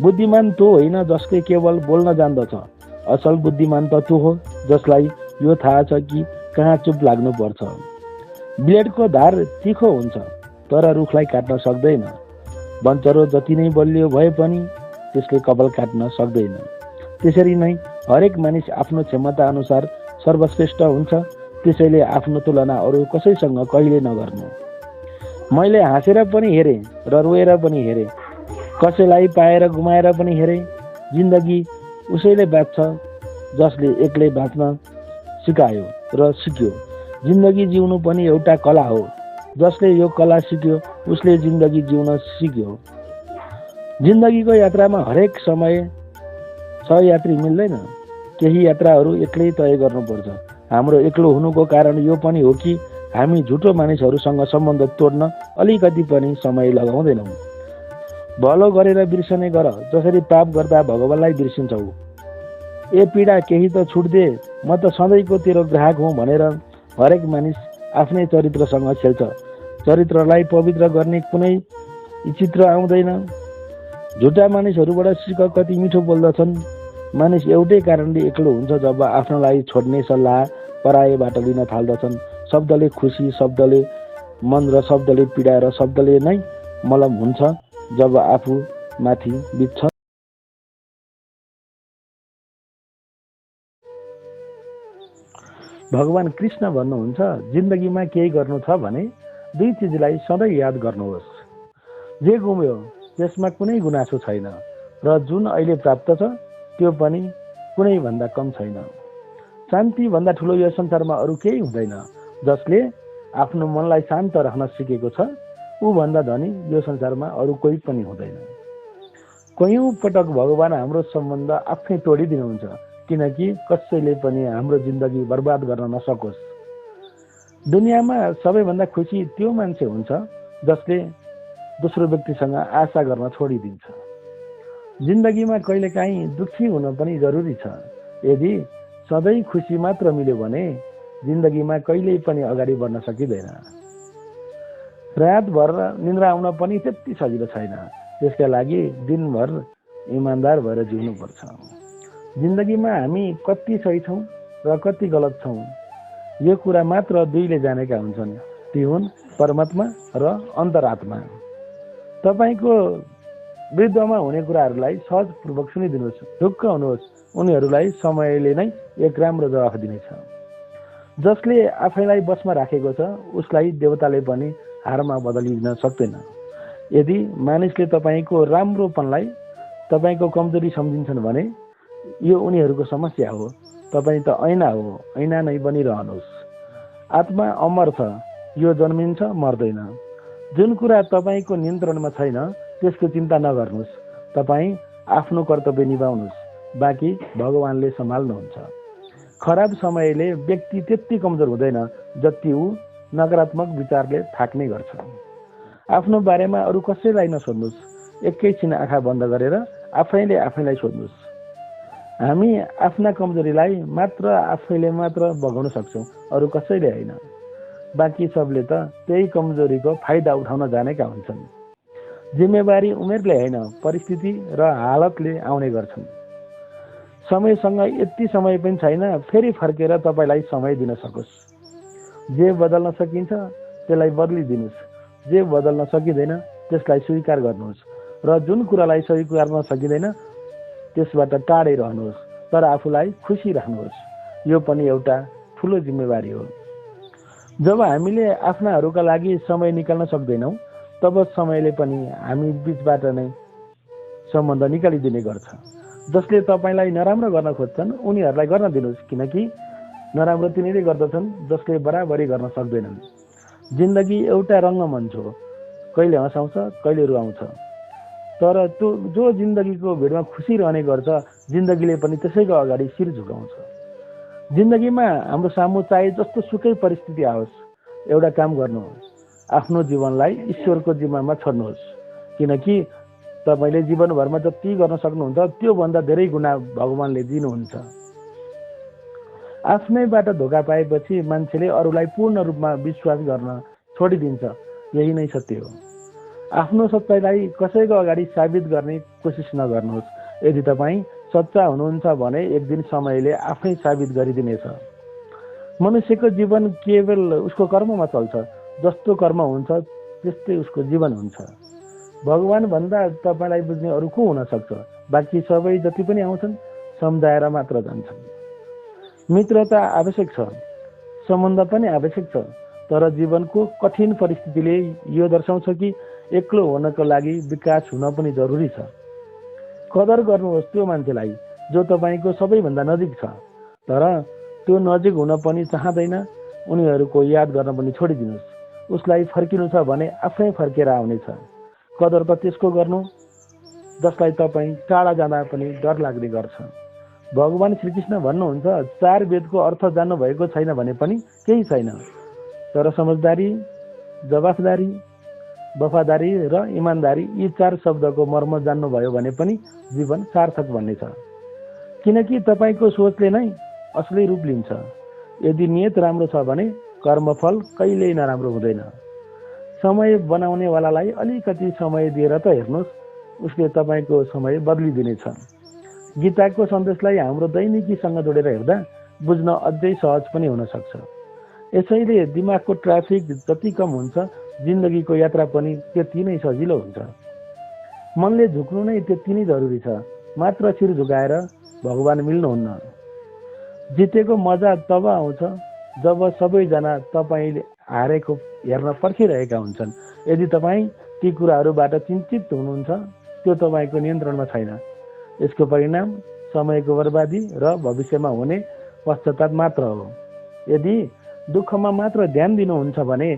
बुद्धिमान त्यो होइन जसले केवल बोल्न जान्दछ। असल बुद्धिमान त त्यो हो जसलाई यो थाहा छ कि कहाँ चुप लाग्नुपर्छ। ब्लेडको धार तिखो हुन्छ, तर रुखलाई काट्न सक्दैन। वनचरो जति नै बलियो भए पनि त्यसले कपाल काट्न सक्दैन। त्यसरी नै हरेक मानिस आफ्नो क्षमता अनुसार सर्वश्रेष्ठ हुन्छ। त्यसैले आफ्नो तुलना अरू कसैसँग कहिले नगर्नु। मैले हाँसेर पनि हेरेँ र रोएर पनि हेरेँ, कसैलाई पाएर गुमाएर पनि हेरेँ। जिन्दगी उसैले बाँच्छ जसले एक्लै बाँच्न सिकायो र सिक्यो। जिन्दगी जिउनु पनि एउटा कला हो। जसले यो कला सिक्यो उसले जिन्दगी जिउन सिक्यो। जिन्दगीको यात्रामा हरेक समय सहयात्री मिल्दैन। केही यात्राहरू एक्लै तय गर्नुपर्छ। हाम्रो एक्लो हुनुको कारण यो पनि हो कि हामी झुटो मानिसहरूसँग सम्बन्ध तोड्न अलिकति पनि समय लगाउँदैनौँ। भलो गरेर बिर्सने गर, जसरी पाप गर्दा भगवानलाई बिर्सिन्छौ। ए पीडा केही त छुट्दे, म त सधैँको तेरो ग्राहक हुँ भनेर हरेक मानिस आफ्नै चरित्रसँग खेल्छ। चरित्रलाई पवित्र गर्ने कुनै चित्र आउँदैन। झुटा मानिसहरूबाट सिक कति मिठो बोल्दछन्। मानिस एउटै कारणले एक्लो हुन्छ जब आफ्नोलाई छोड्ने सल्लाह पराएबाट लिन थाल्दछन्। शब्दले खुसी, शब्दले मन र शब्दले पीडा र शब्दले नै मलम हुन्छ जब आफू माथि बित्छ। भगवान कृष्ण भन्नुहुन्छ, जिन्दगीमा केही गर्नु छ भने दुई चिजलाई सधैँ याद गर्नुहोस्। जे गुम्यो त्यसमा कुनै गुनासो छैन र जुन अहिले प्राप्त छ त्यो पनि कुनै भन्दा कम छैन। शान्ति भन्दा ठुलो यो संसारमा अरू केही हुँदैन। जसले आफ्नो मनलाई शान्त राख्न सिकेको छ ऊ भन्दा धनी यो संसारमा अरू कोही पनि हुँदैन। कयौं पटक भगवान हाम्रो सम्बन्ध आफै तोडिदिनुहुन्छ किनकि कसैले पनि हाम्रो जिन्दगी बर्बाद गर्न नसकोस्। दुनियाँमा सबैभन्दा खुसी त्यो मान्छे हुन्छ जसले दोस्रो व्यक्तिसँग आशा गर्न छोडिदिन्छ। जिन्दगीमा कहिलेकाहीँ दुखी हुन पनि जरुरी छ। यदि सधैँ खुसी मात्र मिल्यो भने जिन्दगीमा कहिल्यै पनि अगाडि बढ्न सकिँदैन। रातभर निन्द्रा आउन पनि त्यति सजिलो छैन। त्यसका लागि दिनभर इमान्दार भएर जिउनुपर्छ। जिन्दगीमा हामी कति सही छौँ र कति गलत छौँ यो कुरा मात्र दुईले जानेका हुन्छन्। ती हुन् परमात्मा र अन्तरात्मा। तपाईँको वृद्धमा हुने कुराहरूलाई सहजपूर्वक सुनिदिनुहोस्, ढुक्क हुनुहोस्। उनीहरूलाई समयले नै एक राम्रो जवाफ दिनेछ। जसले आफैलाई बसमा राखेको छ उसलाई देवताले पनि हारमा बदलिदिन सक्दैन। यदि मानिसले तपाईँको राम्रोपनलाई तपाईँको कमजोरी सम्झिन्छन् भने यो उनीहरूको समस्या हो। तपाईँ त ऐना हो, ऐना नै बनिरहनुहोस्। आत्मा अमर छ, यो जन्मिन्छ मर्दैन। जुन कुरा तपाईँको नियन्त्रणमा छैन त्यसको चिन्ता नगर्नुहोस्। तपाईँ आफ्नो कर्तव्य निभाउनुहोस्, बाँकी भगवानले सम्हाल्नुहुन्छ। खराब समयले व्यक्ति त्यति कमजोर हुँदैन जति ऊ नकारात्मक विचारले थाक्ने गर्छ। आफ्नो बारेमा अरू कसैलाई नसोध्नुहोस्। एकैछिन आँखा बन्द गरेर आफैले आफैलाई सोध्नुहोस्। हामी आफ्ना कमजोरीलाई मात्र आफैले मात्र भगाउन सक्छौँ, अरू कसैले होइन। बाँकी सबले त त्यही कमजोरीको फाइदा उठाउन जानेका हुन्छन्। जिम्मेवारी उमेरले होइन परिस्थिति र हालतले आउने गर्छन्। समयसँग यति समय पनि छैन फेरि फर्केर तपाईँलाई समय दिन सकोस्। जे बदल्न सकिन्छ त्यसलाई बदलिदिनुहोस्। जे बदल्न सकिँदैन त्यसलाई स्वीकार गर्नुहोस् र जुन कुरालाई स्वीकार्न सकिँदैन त्यसबाट टाढै रहनुहोस्, तर आफूलाई खुसी राख्नुहोस्। यो पनि एउटा ठुलो जिम्मेवारी हो। जब हामीले आफ्नाहरूका लागि समय निकाल्न सक्दैनौँ तब समयले पनि हामी बीचबाट नै सम्बन्ध निकालिदिने गर्छ। जसले तपाईँलाई नराम्रो गर्न खोज्छन् उनीहरूलाई गर्न दिनुहोस्, किनकि नराम्रो तिनीले गर्दछन् जसले बराबरी गर्न सक्दैनन्। जिन्दगी एउटा रङ्गमञ्च हो, कहिले हँसाउँछ कहिले रुवाउँछ। तर त्यो जो जिन्दगीको भिडमा खुसी रहने गर्छ जिन्दगीले पनि त्यसैको अगाडि शिर झुकाउँछ। जिन्दगीमा हाम्रो सामु चाहे जस्तो सुकै परिस्थिति आओस् एउटा काम गर्नु, आफ्नो जीवनलाई ईश्वरको जिम्मामा छोड्नुहोस्। किनकि तपाईँले जीवनभरमा जति गर्न सक्नुहुन्छ त्योभन्दा धेरै गुणा भगवानले दिनुहुन्छ। आफ्नैबाट धोका पाएपछि मान्छेले अरूलाई पूर्ण रूपमा विश्वास गर्न छोडिदिन्छ। यही नै सत्य हो। आफ्नो सच्चाइलाई कसैको अगाडि साबित गर्ने कोसिस नगर्नुहोस्। यदि तपाईँ सच्चा हुनुहुन्छ भने एक दिन समयले आफै साबित गरिदिनेछ। मनुष्यको जीवन केवल उसको कर्ममा चल्छ। जस्तो कर्म हुन्छ त्यस्तै उसको जीवन हुन्छ। भगवान भन्दा तपाईँलाई बुझ्ने अरू को हुन सक्छ? बाँकी सबै जति पनि आउँछन् सम्झाएर मात्र जान्छन्। मित्रता आवश्यक छ, सम्बन्ध पनि आवश्यक छ, तर जीवनको कठिन परिस्थितिले यो दर्शाउँछ कि एक्लो हुनको लागि विकास हुन पनि जरुरी छ। कदर गर्नुहोस् त्यो मान्छेलाई जो तपाईँको सबैभन्दा नजिक छ, तर त्यो नजिक हुन पनि चाहँदैन। उनीहरूको याद गर्न पनि छोडिदिनुहोस्। उसलाई फर्किनु छ भने आफै फर्केर आउनेछ। कदर त त्यसको गर्नु जसलाई तपाईँ टाढा जाँदा पनि डर लाग्ने गर्छ। भगवान श्रीकृष्ण भन्नुहुन्छ, 4 वेदको अर्थ जान्नु भएको छैन भने पनि केही छैन, तर समझदारी, जवाफदारी, वफादारी र इमान्दारी यी 4 शब्दको मर्म जान्नुभयो भने पनि जीवन सार्थक भन्ने छ। किनकि तपाईँको सोचले नै असली रूप लिन्छ। यदि नियत राम्रो छ भने कर्मफल कहिल्यै नराम्रो हुँदैन। समय बनाउनेवालालाई अलिकति समय दिएर त हेर्नुहोस्, उसले तपाईँको समय बदलिदिनेछ। गीताको सन्देशलाई हाम्रो दैनिकीसँग जोडेर हेर्दा बुझ्न अझै सहज पनि हुन सक्छ। यसैले दिमागको ट्राफिक जति कम हुन्छ, जिन्दगीको यात्रा पनि त्यति नै सजिलो हुन्छ। मनले झुक्नु नै त्यति नै जरुरी छ। मात्र शिर झुकाएर भगवान मिल्नुहुन्न। जितेको मजा तब आउँछ जब सबैजना तपाईँले हारेको हेर्न पर्खिरहेका हुन्छन्। यदि तपाईँ ती कुराहरूबाट चिन्तित हुनुहुन्छ, त्यो तपाईँको नियन्त्रणमा छैन। यसको परिणाम समयको बर्बादी र भविष्यमा हुने पश्चाताप मात्र हो। यदि दुःखमा मात्र ध्यान दिनुहुन्छ भने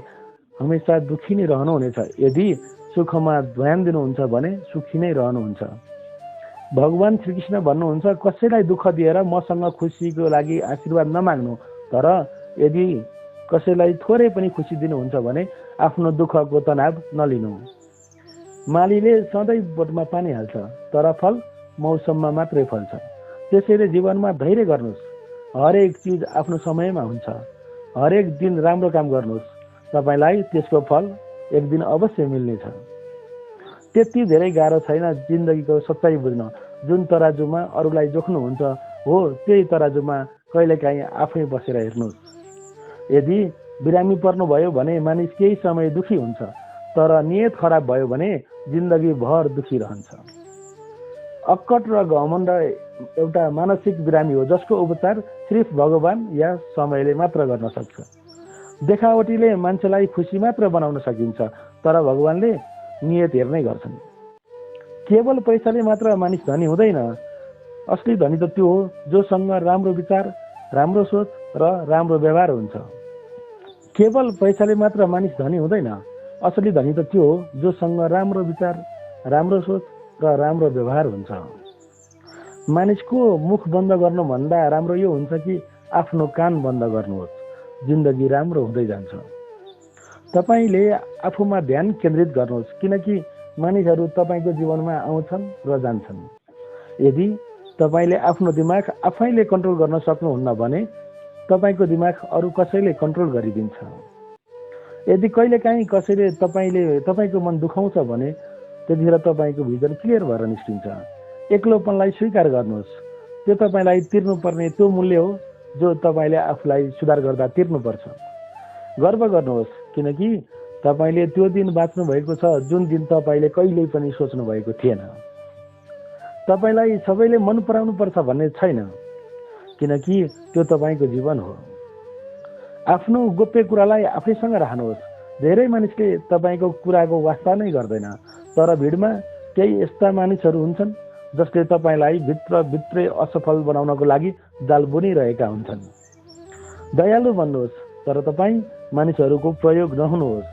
हमेसा दुखी नै रहनुहुनेछ। यदि सुखमा ध्यान दिनुहुन्छ भने सुखी नै रहनुहुन्छ। भगवान श्रीकृष्ण भन्नुहुन्छ, कसैलाई दुःख दिएर मसँग खुसीको लागि आशीर्वाद नमाग्नु, तर यदि कसैलाई थोरै पनि खुसी दिनुहुन्छ भने आफ्नो दुःखको तनाव नलिनु। मालीले सधैँ बोटमा पानी हाल्छ, तर फल मौसममा मात्रै फल्छ। त्यसैले जीवनमा धैर्य गर्नुहोस्। हरेक चिज आफ्नो समयमा हुन्छ। हरेक दिन राम्रो काम गर्नुहोस्, तपाईँलाई त्यसको फल एक दिन अवश्य मिल्नेछ। त्यति धेरै गाह्रो छैन जिन्दगीको सच्चाइ बुझ्न। जुन तराजुमा अरूलाई जोख्नुहुन्छ हो, त्यही तराजुमा कहिलेकाहीँ आफै बसेर हेर्नुहोस्। यदि बिरामी पर्नुभयो भने मानिस केही समय दुखी हुन्छ, तर नियत खराब भयो भने जिन्दगी भर दुखी रहन्छ। अक्कट र घमण्ड एउटा मानसिक बिरामी हो, जसको उपचार सिर्फ भगवान या समयले मात्र गर्न सक्छ। देखावटीले मान्छेलाई खुसी मात्र बनाउन सकिन्छ, तर भगवानले नियत हेर्नै गर्छन्। केवल पैसाले मात्र मानिस धनी हुँदैन। असली धनी त त्यो हो जोसँग राम्रो विचार, राम्रो सोच र राम्रो व्यवहार हुन्छ। केवल पैसाले मात्र मानिस धनी हुँदैन। असली धनी त त्यो हो जोसँग राम्रो विचार, राम्रो सोच र राम्रो व्यवहार हुन्छ। मानिसको मुख बन्द गर्नुभन्दा राम्रो यो हुन्छ कि आफ्नो कान बन्द गर्नुहोस्। जिन्दगी राम्रो हुँदै जान्छ। तपाईँले आफूमा ध्यान केन्द्रित गर्नुहोस्, किनकि मानिसहरू तपाईँको जीवनमा आउँछन् र जान्छन्। यदि तपाईँले आफ्नो दिमाग आफैले कन्ट्रोल गर्न सक्नुहुन्न भने तपाईँको दिमाग अरू कसैले कन्ट्रोल गरिदिन्छ। यदि कहिलेकाहीँ कसैले तपाईँको मन दुखाउँछ भने त्यतिखेर तपाईँको भिजन क्लियर भएर निस्किन्छ। एक्लोपनलाई स्वीकार गर्नुहोस्। त्यो तपाईँलाई तिर्नुपर्ने त्यो मूल्य हो जो तपाईँले आफूलाई सुधार गर्दा तिर्नुपर्छ। गर्व गर्नुहोस्, किनकि तपाईँले त्यो दिन बाँच्नु भएको छ जुन दिन तपाईँले कहिल्यै पनि सोच्नु भएको थिएन। तपाईँलाई सबैले मन पराउनु पर्छ भन्ने छैन, किनकि त्यो तपाईँको जीवन हो। आफ्नो गोप्य कुरालाई आफैसँग राख्नुहोस्। धेरै मानिसले तपाईँको कुराको वास्ता नै गर्दैन, तर भिडमा केही यस्ता मानिसहरू हुन्छन् जसले तपाईँलाई भित्रभित्रै असफल बनाउनको लागि जाल बुनिरहेका हुन्छन्। दयालु बन्नुहोस्, तर तपाईँ मानिसहरूको प्रयोग नहुनुहोस्।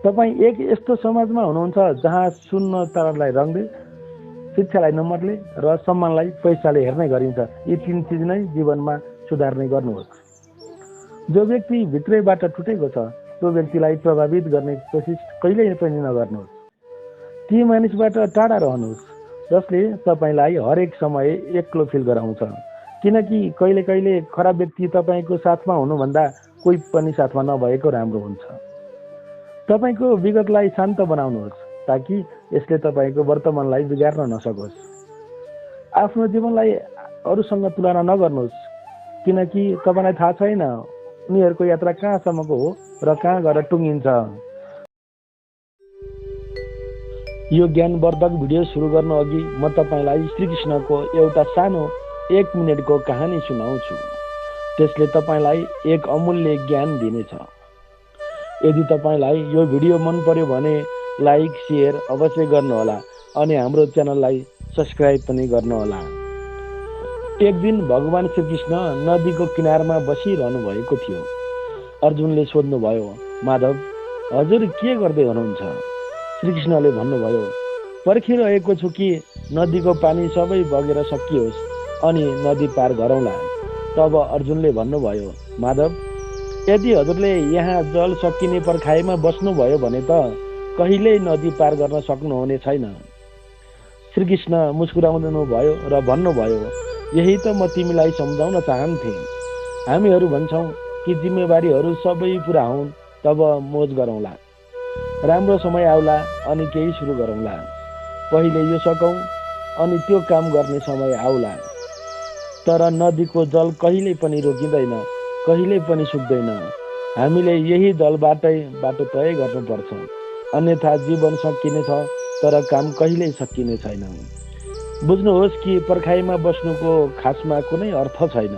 तपाईँ एक यस्तो समाजमा हुनुहुन्छ जहाँ शून्यतालाई रङले, शिक्षालाई नम्बरले र सम्मानलाई पैसाले हेर्ने गरिन्छ। यी तीन चिज नै जीवनमा सुधार्ने गर्नुहोस्। जो व्यक्ति भित्रैबाट टुटेको छ त्यो व्यक्तिलाई प्रभावित गर्ने कोसिस कहिल्यै पनि नगर्नुहोस्। ती मानिसबाट टाढा रहनुहोस् जसले तपाईँलाई हरेक समय एक्लो फिल गराउँछ, किनकि कहिले कहिले खराब व्यक्ति तपाईँको साथमा हुनुभन्दा कोही पनि साथमा नभएको राम्रो हुन्छ। तपाईँको विगतलाई शान्त बनाउनुहोस् ताकि यसले तपाईँको वर्तमानलाई बिगार्न नसकोस्। आफ्नो जीवनलाई अरूसँग तुलना नगर्नुहोस्, किनकि तपाईँलाई थाहा छैन उनीहरूको यात्रा कहाँसम्मको हो र कहाँ गएर टुङ्गिन्छ। यो ज्ञानवर्धक भिडियो सुरु गर्नु अघि म तपाईँलाई श्रीकृष्णको एउटा सानो 1 मिनेटको कहानी सुनाउँछु। त्यसले तपाईँलाई एक अमूल्य ज्ञान दिनेछ। यदि तपाईँलाई यो भिडियो मन पर्यो भने लाइक शेयर अवश्य गर्नुहोला अनि हाम्रो च्यानललाई सब्स्क्राइब पनि गर्नुहोला। एक दिन भगवान श्रीकृष्ण नदीको किनारमा बसिरहनु भएको थियो। अर्जुनले सोध्नुभयो, माधव हजुर के गर्दै हुनुहुन्छ? श्रीकृष्णले भन्नुभयो, पर्खिरहेको छु कि नदीको पानी सबै बगेर सकियोस् अनि नदी पार गरौँला। तब अर्जुनले भन्नुभयो, माधव यदि हजुरले यहाँ जल सकिने पर्खाइमा बस्नुभयो भने त कहिल्यै नदी पार गर्न सक्नुहुने छैन। श्रीकृष्ण मुस्कुराउनु भयो र भन्नुभयो, यही त म तिमीलाई सम्झाउन चाहन्थे। हामीहरू भन्छौँ कि जिम्मेवारीहरू सबै पुरा हुन् तब मोज गरौँला, राम्रो समय आउला अनि केही सुरु गरौँला। पहिले यो सकौँ अनि त्यो काम गर्ने समय आउला। तर नदीको जल कहिल्यै पनि रोकिँदैन, कहिल्यै पनि सुक्दैन। हामीले यही जलबाटै बाटो तय गर्नुपर्छ, अन्यथा जीवन सकिनेछ तर काम कहिल्यै सकिने छैन। बुझ्नुहोस् कि पर्खाइमा बस्नुको खासमा कुनै अर्थ छैन।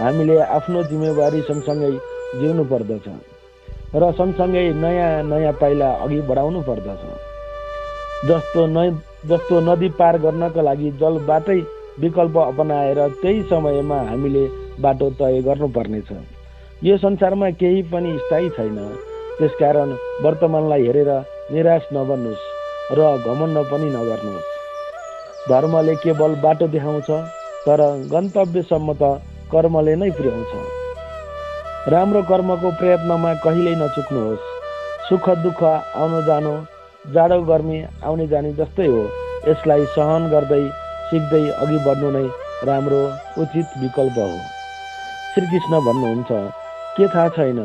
हामीले आफ्नो जिम्मेवारी सँगसँगै जिउनु पर्दछ र सँगसँगै नयाँ नयाँ पाइला अघि बढाउनु पर्दछ। जस्तो नदी पार गर्नका लागि जलबाटै विकल्प अपनाएर त्यही समयमा हामीले बाटो तय गर्नुपर्नेछ। यो संसारमा केही पनि स्थायी छैन, त्यसकारण वर्तमानलाई हेरेर निराश नबन्नुहोस् र घमण्ड पनि नगर्नुहोस्। धर्मले केवल बाटो देखाउँछ, तर गन्तव्यसम्म त कर्मले नै पुर्याउँछ। राम्रो कर्मको प्रयत्नमा कहिल्यै नचुक्नुहोस्। सुख दुःख आउनु जानु, जाडो गर्मी आउने जाने जस्तै हो। यसलाई सहन गर्दै सिक्दै अघि बढ्नु नै राम्रो उचित विकल्प हो। श्रीकृष्ण भन्नुहुन्छ, के थाहा छैन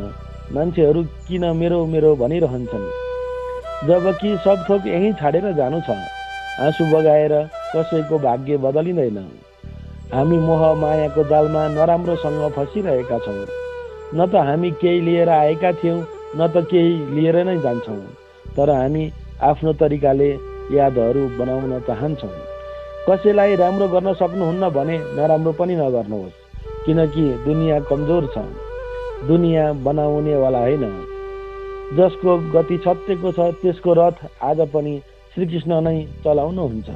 मान्छेहरू किन मेरो मेरो भनिरहन्छन्, जबकि सब थोक यहीँ छाडेर जानु छ। आँसु बगाएर कसैको भाग्य बदलिँदैन। हामी मोह मायाको जालमा नराम्रोसँग फसिरहेका छौँ। न त हामी केही लिएर आएका थियौँ, न त केही लिएर नै जान्छौँ। तर हामी आफ्नो तरिकाले यादहरू बनाउन चाहन्छौँ। कसैलाई राम्रो गर्न सक्नुहुन्न भने नराम्रो पनि नगर्नुहोस्, किनकि दुनियाँ कमजोर छ। दुनियाँ बनाउनेवाला होइन। जसको गति सत्यको छ त्यसको रथ आज पनि श्रीकृष्ण नै चलाउनुहुन्छ।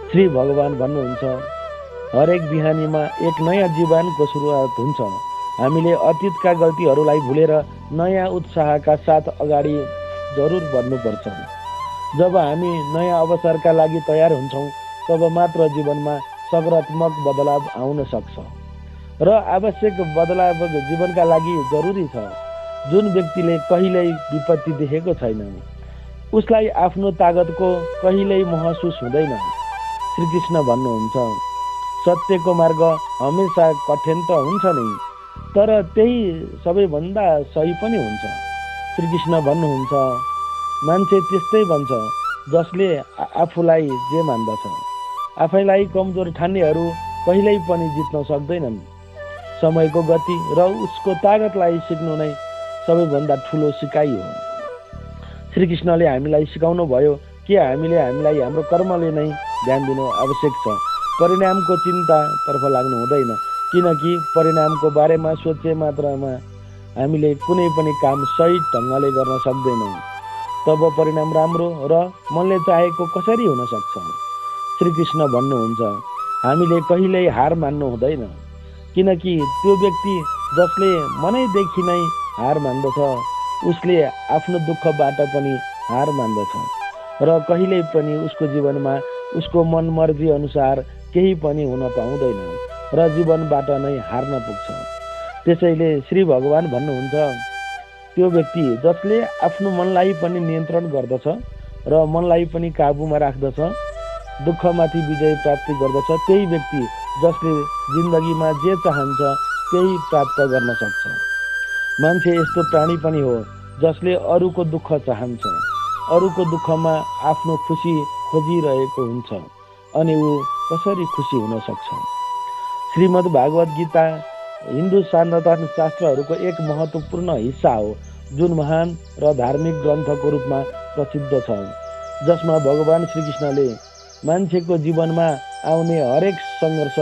श्री भगवान भन्नुहुन्छ, हरेक बिहानीमा एक नयाँ जीवनको सुरुवात हुन्छ। हामीले अतीतका गल्तीहरूलाई भुलेर नयाँ उत्साहका साथ अगाडि जरुर बढ्नुपर्छ। जब हामी नयाँ अवसरका लागि तयार हुन्छौँ तब मात्र जीवनमा सकारात्मक बदलाव आउन सक्छ र आवश्यक बदलाव जीवनका लागि जरुरी छ। जुन व्यक्तिले कहिल्यै विपत्ति देखेको छैन उसलाई आफ्नो तागतको कहिल्यै महसुस हुँदैन। श्रीकृष्ण भन्नुहुन्छ, सत्यको मार्ग हमेसा कठिन त हुन्छ नै, तर त्यही सबैभन्दा सही पनि हुन्छ। श्रीकृष्ण भन्नुहुन्छ, मान्छे त्यस्तै भन्छ जसले आफूलाई जे मान्दछ। आफैलाई कमजोर ठान्नेहरू कहिल्यै पनि जित्न सक्दैनन्। समयको गति र उसको तागतलाई सिक्नु नै सबैभन्दा ठुलो सिकाइ हो। श्रीकृष्णले हामीलाई सिकाउनु भयो कि हामीले हामीलाई हाम्रो कर्मले नै ध्यान दिनु आवश्यक छ। परिणामको चिन्तातर्फ लाग्नु हुँदैन, किनकि परिणामको बारेमा सोचे मात्रमा हामीले कुनै पनि काम सही ढङ्गले गर्न सक्दैनौँ। तब परिणाम राम्रो र मनले चाहेको कसरी हुन सक्छ? श्रीकृष्ण भन्नुहुन्छ, हामीले कहिल्यै हार मान्नु हुँदैन, किनकि त्यो व्यक्ति जसले मनैदेखि नै हार मान्दछ उसले आफ्नो दुःखबाट पनि हार मान्दछ र कहिल्यै पनि उसको जीवनमा उसको मन मर्जी अनुसार केही पनि हुन पाउँदैन र जीवनबाट नै हार्न पुग्छ। त्यसैले श्री भगवान भन्नुहुन्छ, त्यो व्यक्ति जसले आफ्नो मनलाई पनि नियन्त्रण गर्दछ र मनलाई पनि काबुमा राख्दछ, दुःखमाथि विजय प्राप्ति गर्दछ, त्यही व्यक्ति जसले जिन्दगीमा जे चाहन्छ त्यही प्राप्त गर्न सक्छ। मान्छे यस्तो प्राणी पनि हो जसले अरूको दुःख चाहन्छ, अरूको दुःखमा आफ्नो खुसी खोजिरहेको हुन्छ, अनि ऊ कसरी खुसी हुन सक्छ? श्रीमद् भागवत गीता हिन्दू सनातन शास्त्रहरूको एक महत्त्वपूर्ण हिस्सा हो, जुन महान र धार्मिक ग्रन्थको रूपमा प्रसिद्ध छ, जसमा भगवान श्रीकृष्णले मान्छेको जीवनमा आउने हरेक सङ्घर्ष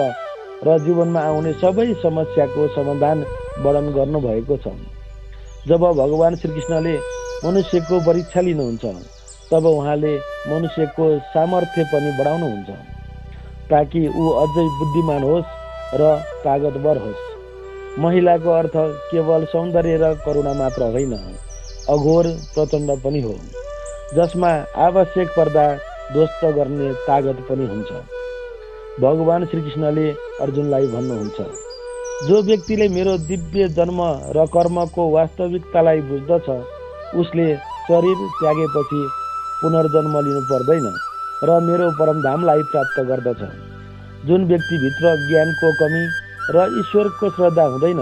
र जीवनमा आउने सबै समस्याको समाधान वर्णन गर्नुभएको छ। जब भगवान श्रीकृष्णले मनुष्यको परीक्षा लिनुहुन्छ तब उहाँले मनुष्यको सामर्थ्य पनि बढाउनुहुन्छ, ताकि ऊ अझै बुद्धिमान होस् र तागतवर होस्। महिलाको अर्थ केवल सौन्दर्य र करुणा मात्र होइन, अघोर प्रचण्ड पनि हो, जसमा आवश्यक पर्दा ध्वस्त गर्ने तागत पनि हुन्छ। भगवान श्रीकृष्णले अर्जुनलाई भन्नुहुन्छ, जो व्यक्तिले मेरो दिव्य जन्म र कर्मको वास्तविकतालाई बुझ्दछ उसले शरीर त्यागेपछि पुनर्जन्म लिनु पर्दैन र मेरो परमधामलाई प्राप्त गर्दछ। जुन व्यक्तिभित्र ज्ञानको कमी र ईश्वरको श्रद्धा हुँदैन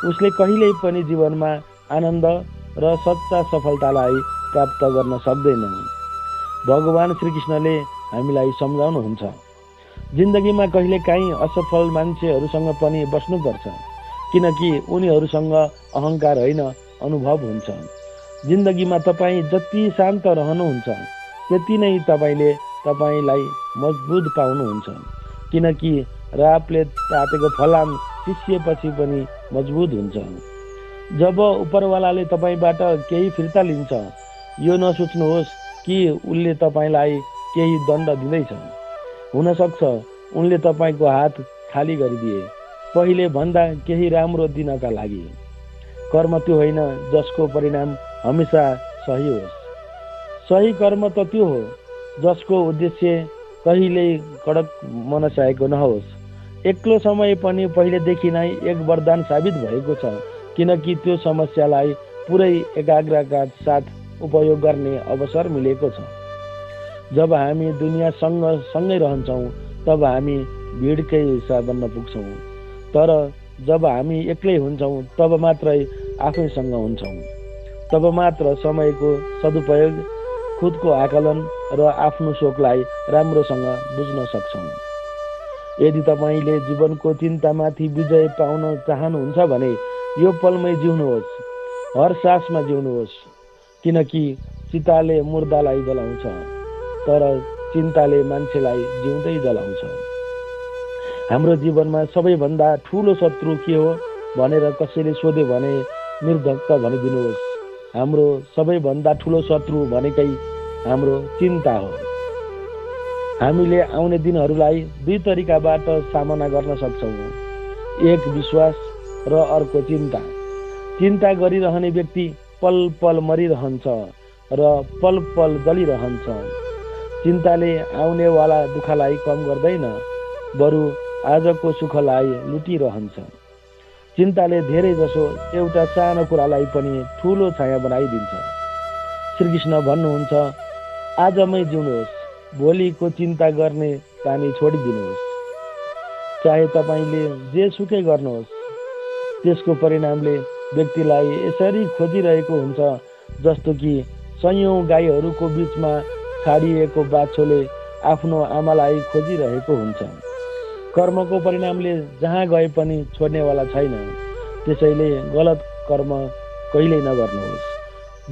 उसले कहिल्यै पनि जीवनमा आनन्द र सच्चा सफलतालाई प्राप्त गर्न सक्दैनन्। भगवान श्रीकृष्णले हामीलाई सम्झाउनुहुन्छ, जिन्दगीमा कहिलेकाहीँ असफल मान्छेहरूसँग पनि बस्नुपर्छ, किनकि उनीहरूसँग अहङ्कार होइन अनुभव हुन्छ। जिन्दगीमा तपाईँ जति शान्त रहनुहुन्छ त्यति नै तपाईँलाई मजबुत पाउनुहुन्छ, किनकि रापले तातेको फलाम चिसिएपछि पनि मजबुत हुन्छ। जब उपरवालाले तपाईँबाट केही फिर्ता लिन्छ, यो नसोच्नुहोस् कि उनले तपाईँलाई केही दण्ड दिँदैछ। हुनसक्छ उनले तपाईँको हात खाली गरिदिए, पहिले भन्दा केही राम्रो दिनका लागि। कर्म त्यो होइन जसको परिणाम हमेसा सही होस्। सही कर्म त त्यो हो जसको उद्देश्य कहिल्यै कडक मनसाएको नहोस्। एक्लो समय पनि पहिलेदेखि नै एक वरदान साबित भएको छ, किनकि त्यो समस्यालाई पुरै एकाग्रका साथ उपयोग गर्ने अवसर मिलेको छ। जब हामी दुनियाँसँग सँगै रहन्छौँ तब हामी भिडकै हिस्सा बन्न पुग्छौँ, तर जब हामी एक्लै हुन्छौँ तब मात्रै आफैसँग हुन्छौँ। तब मात्र समयको सदुपयोग, खुदको आकलन र आफ्नो सोखलाई राम्रोसँग बुझ्न सक्छौँ। यदि तपाईँले जीवनको चिन्तामाथि विजय पाउन चाहनुहुन्छ भने यो पलमै जिउनुहोस्, हर सासमा जिउनुहोस्, किनकि चिताले मुर्दालाई जलाउँछ तर चिन्ताले मान्छेलाई जिउँदै जलाउँछ। हाम्रो जीवनमा सबैभन्दा ठुलो शत्रु के हो भनेर कसैले सोध्यो भने निर्धक्क भनिदिनुहोस्, हाम्रो सबैभन्दा ठुलो शत्रु भनेकै हाम्रो चिन्ता हो। हामीले आउने दिनहरूलाई दुई तरिकाबाट सामना गर्न सक्छौँ, एक विश्वास र अर्को चिन्ता। चिन्ता गरिरहने व्यक्ति पल पल मरिरहन्छ र पल पल जलिरहन्छ। चिन्ताले आउनेवाला दुःखलाई कम गर्दैन, बरु आजको सुखलाई लुटिरहन्छ। चिन्ताले धेरै जसो एउटा सानो कुरालाई पनि ठुलो छाया बनाइदिन्छ। श्रीकृष्ण भन्नुहुन्छ, आजमै जिउनुहोस्, भोलिको चिन्ता गर्ने बानी छोडिदिनुहोस्। चाहे तपाईँले जे सुकै गर्नुहोस्, त्यसको परिणामले व्यक्तिलाई यसरी खोजिरहेको हुन्छ जस्तो कि सयौं गाईहरूको बीचमा छाडिएको बाछोले आफ्नो आमालाई खोजिरहेको हुन्छ। कर्मको परिणामले जहाँ गए पनि छोड्नेवाला छैन, त्यसैले गलत कर्म कहिल्यै नगर्नुहोस्।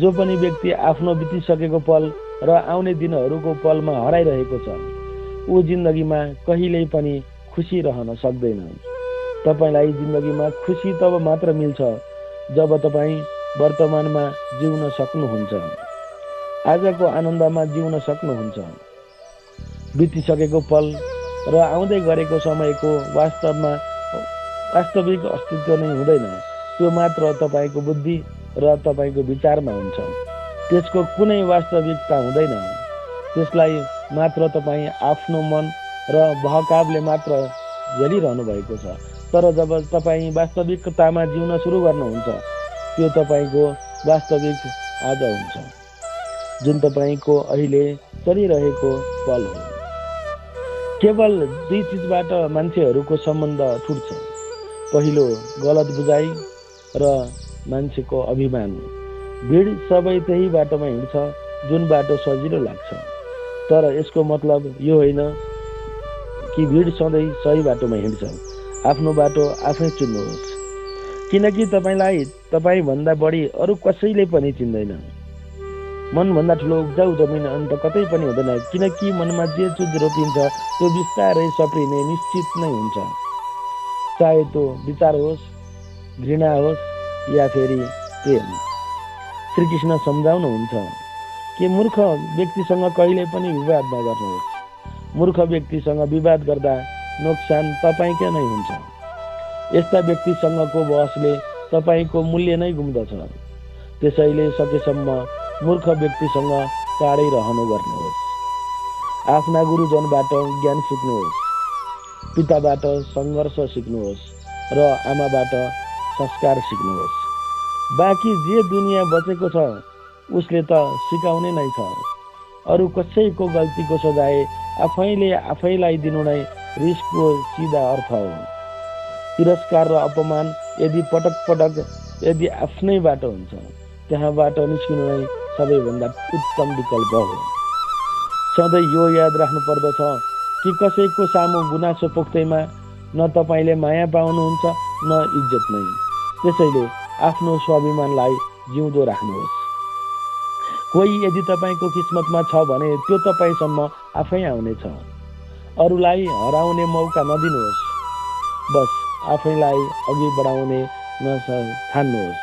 जो पनि व्यक्ति आफ्नो बितिसकेको पल र आउने दिनहरूको पलमा हराइरहेको छ, ऊ जिन्दगीमा कहिल्यै पनि खुसी रहन सक्दैन। तपाईँलाई जिन्दगीमा खुसी तब मात्र मिल्छ जब तपाईँ वर्तमानमा जिउन सक्नुहुन्छ, आजको आनन्दमा जिउन सक्नुहुन्छ। बितिसकेको पल र आउँदै गरेको समयको वास्तविक अस्तित्व नै हुँदैन, त्यो मात्र तपाईँको बुद्धि र तपाईँको विचारमा हुन्छ। त्यसको कुनै वास्तविकता हुँदैन, त्यसलाई मात्र तपाईँ आफ्नो मन र बहकावले मात्र झेलिरहनु भएको छ। तर जब तपाईँ वास्तविकतामा जिउन सुरु गर्नुहुन्छ, त्यो तपाईँको वास्तविक आज हुन्छ, जुन तपाईँको अहिले चलिरहेको पल हो। केवल दुई चिजबाट मान्छेहरूको सम्बन्ध छुट्छ, पहिलो गलत बुझाइ र मान्छेको अभिमान। भिड सबै त्यही बाटोमा हिँड्छ जुन बाटो सजिलो लाग्छ, तर यसको मतलब यो होइन कि भिड सधैँ सही बाटोमा हिँड्छ। आफ्नो बाटो आफै चुन्नुहोस्, किनकि तपाईँलाई तपाईँभन्दा बढी अरू कसैले पनि चिन्दैन। मनभन्दा ठुलो उब्जाउ जमिन अन्त कतै पनि हुँदैन, किनकि मनमा जे चुज रोपिन्छ त्यो बिस्तारै सप्रिने निश्चित नै हुन्छ। चाहे त्यो विचार होस्, घृणा होस् या फेरि प्रेम। श्रीकृष्ण सम्झाउनुहुन्छ कि मूर्ख व्यक्तिसँग कहिले पनि विवाद नगर्नुहोस्। मूर्ख व्यक्तिसँग विवाद गर्दा नोक्सान तपाईँकै नै हुन्छ। यस्ता व्यक्तिसँगको बहसले तपाईँको मूल्य नै गुम्दछ। त्यसैले सकेसम्म मूर्ख व्यक्तिसँग टाढै रहनु गर्नुहोस्। आफ्ना गुरुजनबाट ज्ञान सिक्नुहोस्, पिताबाट सङ्घर्ष सिक्नुहोस् र आमाबाट संस्कार सिक्नुहोस्। बाँकी जे दुनियाँ बचेको छ उसले त सिकाउने नै छ। अरू कसैको गल्तीको सजाय आफैले आफैलाई दिनु नै रिसको सिधा अर्थ हो। तिरस्कार र अपमान यदि पटक पटक यदि आफ्नैबाट हुन्छ त्यहाँबाट निस्किनु नै सबैभन्दा उत्तम विकल्प हो। सधैँ यो याद राख्नु पर्दछ कि कसैको सामु गुनासो पोख्दैमा न तपाईँले माया पाउनुहुन्छ न इज्जत नै। त्यसैले आफ्नो स्वाभिमानलाई जिउँदो राख्नुहोस्। कोही यदि तपाईँको किस्मतमा छ भने त्यो तपाईँसम्म आफै आउनेछ। अरूलाई हराउने मौका नदिनुहोस्, बस आफैलाई अघि बढाउने ठान्नुहोस्।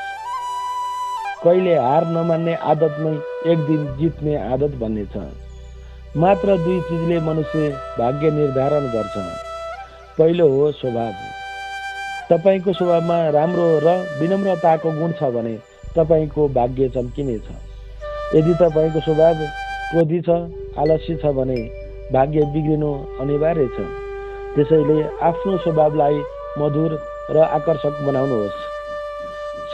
कहिले हार नमान्ने आदत नै एक दिन जित्ने आदत बन्नेछ। मात्र दुई चिजले मनुष्य भाग्य निर्धारण गर्छ। पहिलो हो स्वभाव। तपाईँको स्वभावमा राम्रो र विनम्रताको गुण छ भने तपाईँको भाग्य चम्किनेछ। यदि तपाईँको स्वभाव क्रोधी छ, आलस्य छ भने भाग्य बिग्रिनु अनिवार्य छ। त्यसैले आफ्नो स्वभावलाई मधुर र आकर्षक बनाउनुहोस्।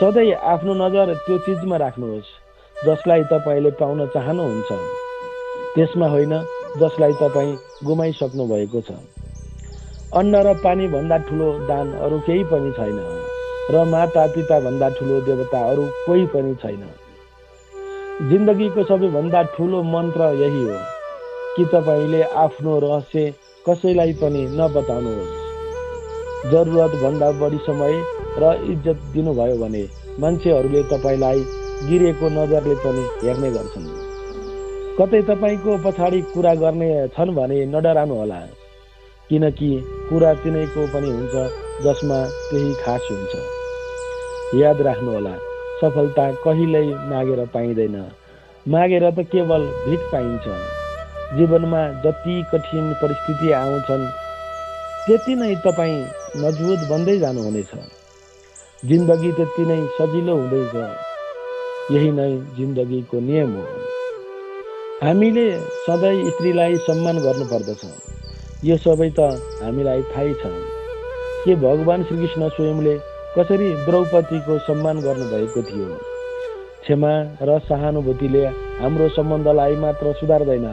सधैँ आफ्नो नजर त्यो चिजमा राख्नुहोस् जसलाई तपाईँले पाउन चाहनुहुन्छ, त्यसमा होइन जसलाई तपाईँ गुमाइसक्नु भएको छ। अन्न र पानी भन्दा ठुलो दान अरू केही पनि छैन र माता पिता भन्दा ठुलो देवता अरू कोही पनि छैन। जिन्दगीको सबैभन्दा ठुलो मन्त्र यही हो कि तपाईँले आफ्नो रहस्य कसैलाई पनि नबताउनुहोस्। जरुरत भन्दा बढी समय र इज्जत दिनुभयो भने मान्छेहरूले तपाईँलाई गिरेको नजरले पनि हेर्ने गर्छन्। कतै तपाईँको पछाडि कुरा गर्ने छन् भने नडराउनु होला, किनकि कुरा तिनैको पनि हुन्छ जसमा त्यही खास हुन्छ। याद राख्नुहोला, सफलता कहिल्यै मागेर पाइँदैन, मागेर त केवल भिख पाइन्छ। जीवनमा जति कठिन परिस्थिति आउँछन् त्यति नै तपाईँ मजबुत बन्दै जानुहुनेछ। जिन्दगी त्यति नै सजिलो हुँदैछ। यही नै जिन्दगीको नियम हो। हामीले सधैँ स्त्रीलाई सम्मान गर्नुपर्दछ। यो सबै त हामीलाई थाहै छ। के भगवान श्रीकृष्ण स्वयंले कसरी द्रौपदीको सम्मान गर्नुभएको थियो? क्षमा र सहानुभूतिले हाम्रो सम्बन्धलाई मात्र सुधार्दैन,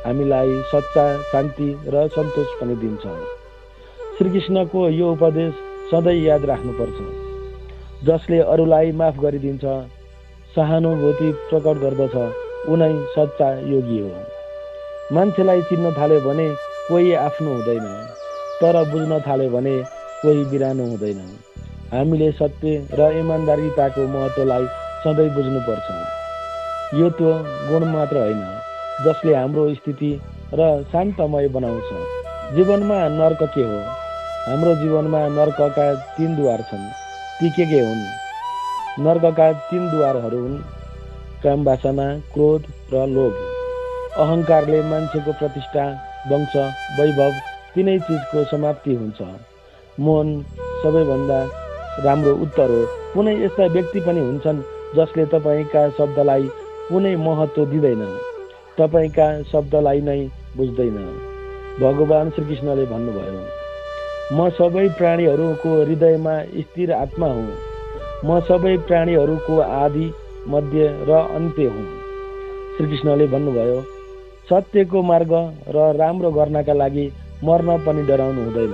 हामीलाई सच्चा शान्ति र सन्तोष पनि दिन्छ। श्रीकृष्णको यो उपदेश सधैँ याद राख्नुपर्छ। जसले अरूलाई माफ गरिदिन्छ, सहानुभूति प्रकट गर्दछ, उनै सच्चा योगी हो। मान्छेलाई चिन्न थाल्यो भने कोही आफ्नो हुँदैन, तर बुझ्न थाल्यो भने कोही बिरानो हुँदैन। हामीले सत्य र इमान्दारिताको महत्त्वलाई सधैँ बुझ्नुपर्छ। यो त्यो गुण मात्र होइन जसले हाम्रो स्थिति र शान्तमय बनाउँछ। जीवनमा नर्क के हो? हाम्रो जीवनमा नर्कका 3 द्वार छन्। ती के हुन्? नर्कका 3 द्वारहरू हुन् काम वासना, क्रोध र लोभ। अहङ्कारले मान्छेको प्रतिष्ठा, वंश, वैभव तीनै चिजको समाप्ति हुन्छ। मोहन सबैभन्दा राम्रो उत्तर हो। कुनै यस्ता व्यक्ति पनि हुन्छन् जसले तपाईँका शब्दलाई कुनै महत्त्व दिँदैन, तपाईँका शब्दलाई नै बुझ्दैन। भगवान श्रीकृष्णले भन्नुभयो, म सबै प्राणीहरूको हृदयमा स्थिर आत्मा हुँ। म सबै प्राणीहरूको आदि, मध्य र अन्त्य हुँ। श्रीकृष्णले भन्नुभयो, सत्यको मार्ग र राम्रो गर्नका लागि मर्न पनि डराउनु हुँदैन।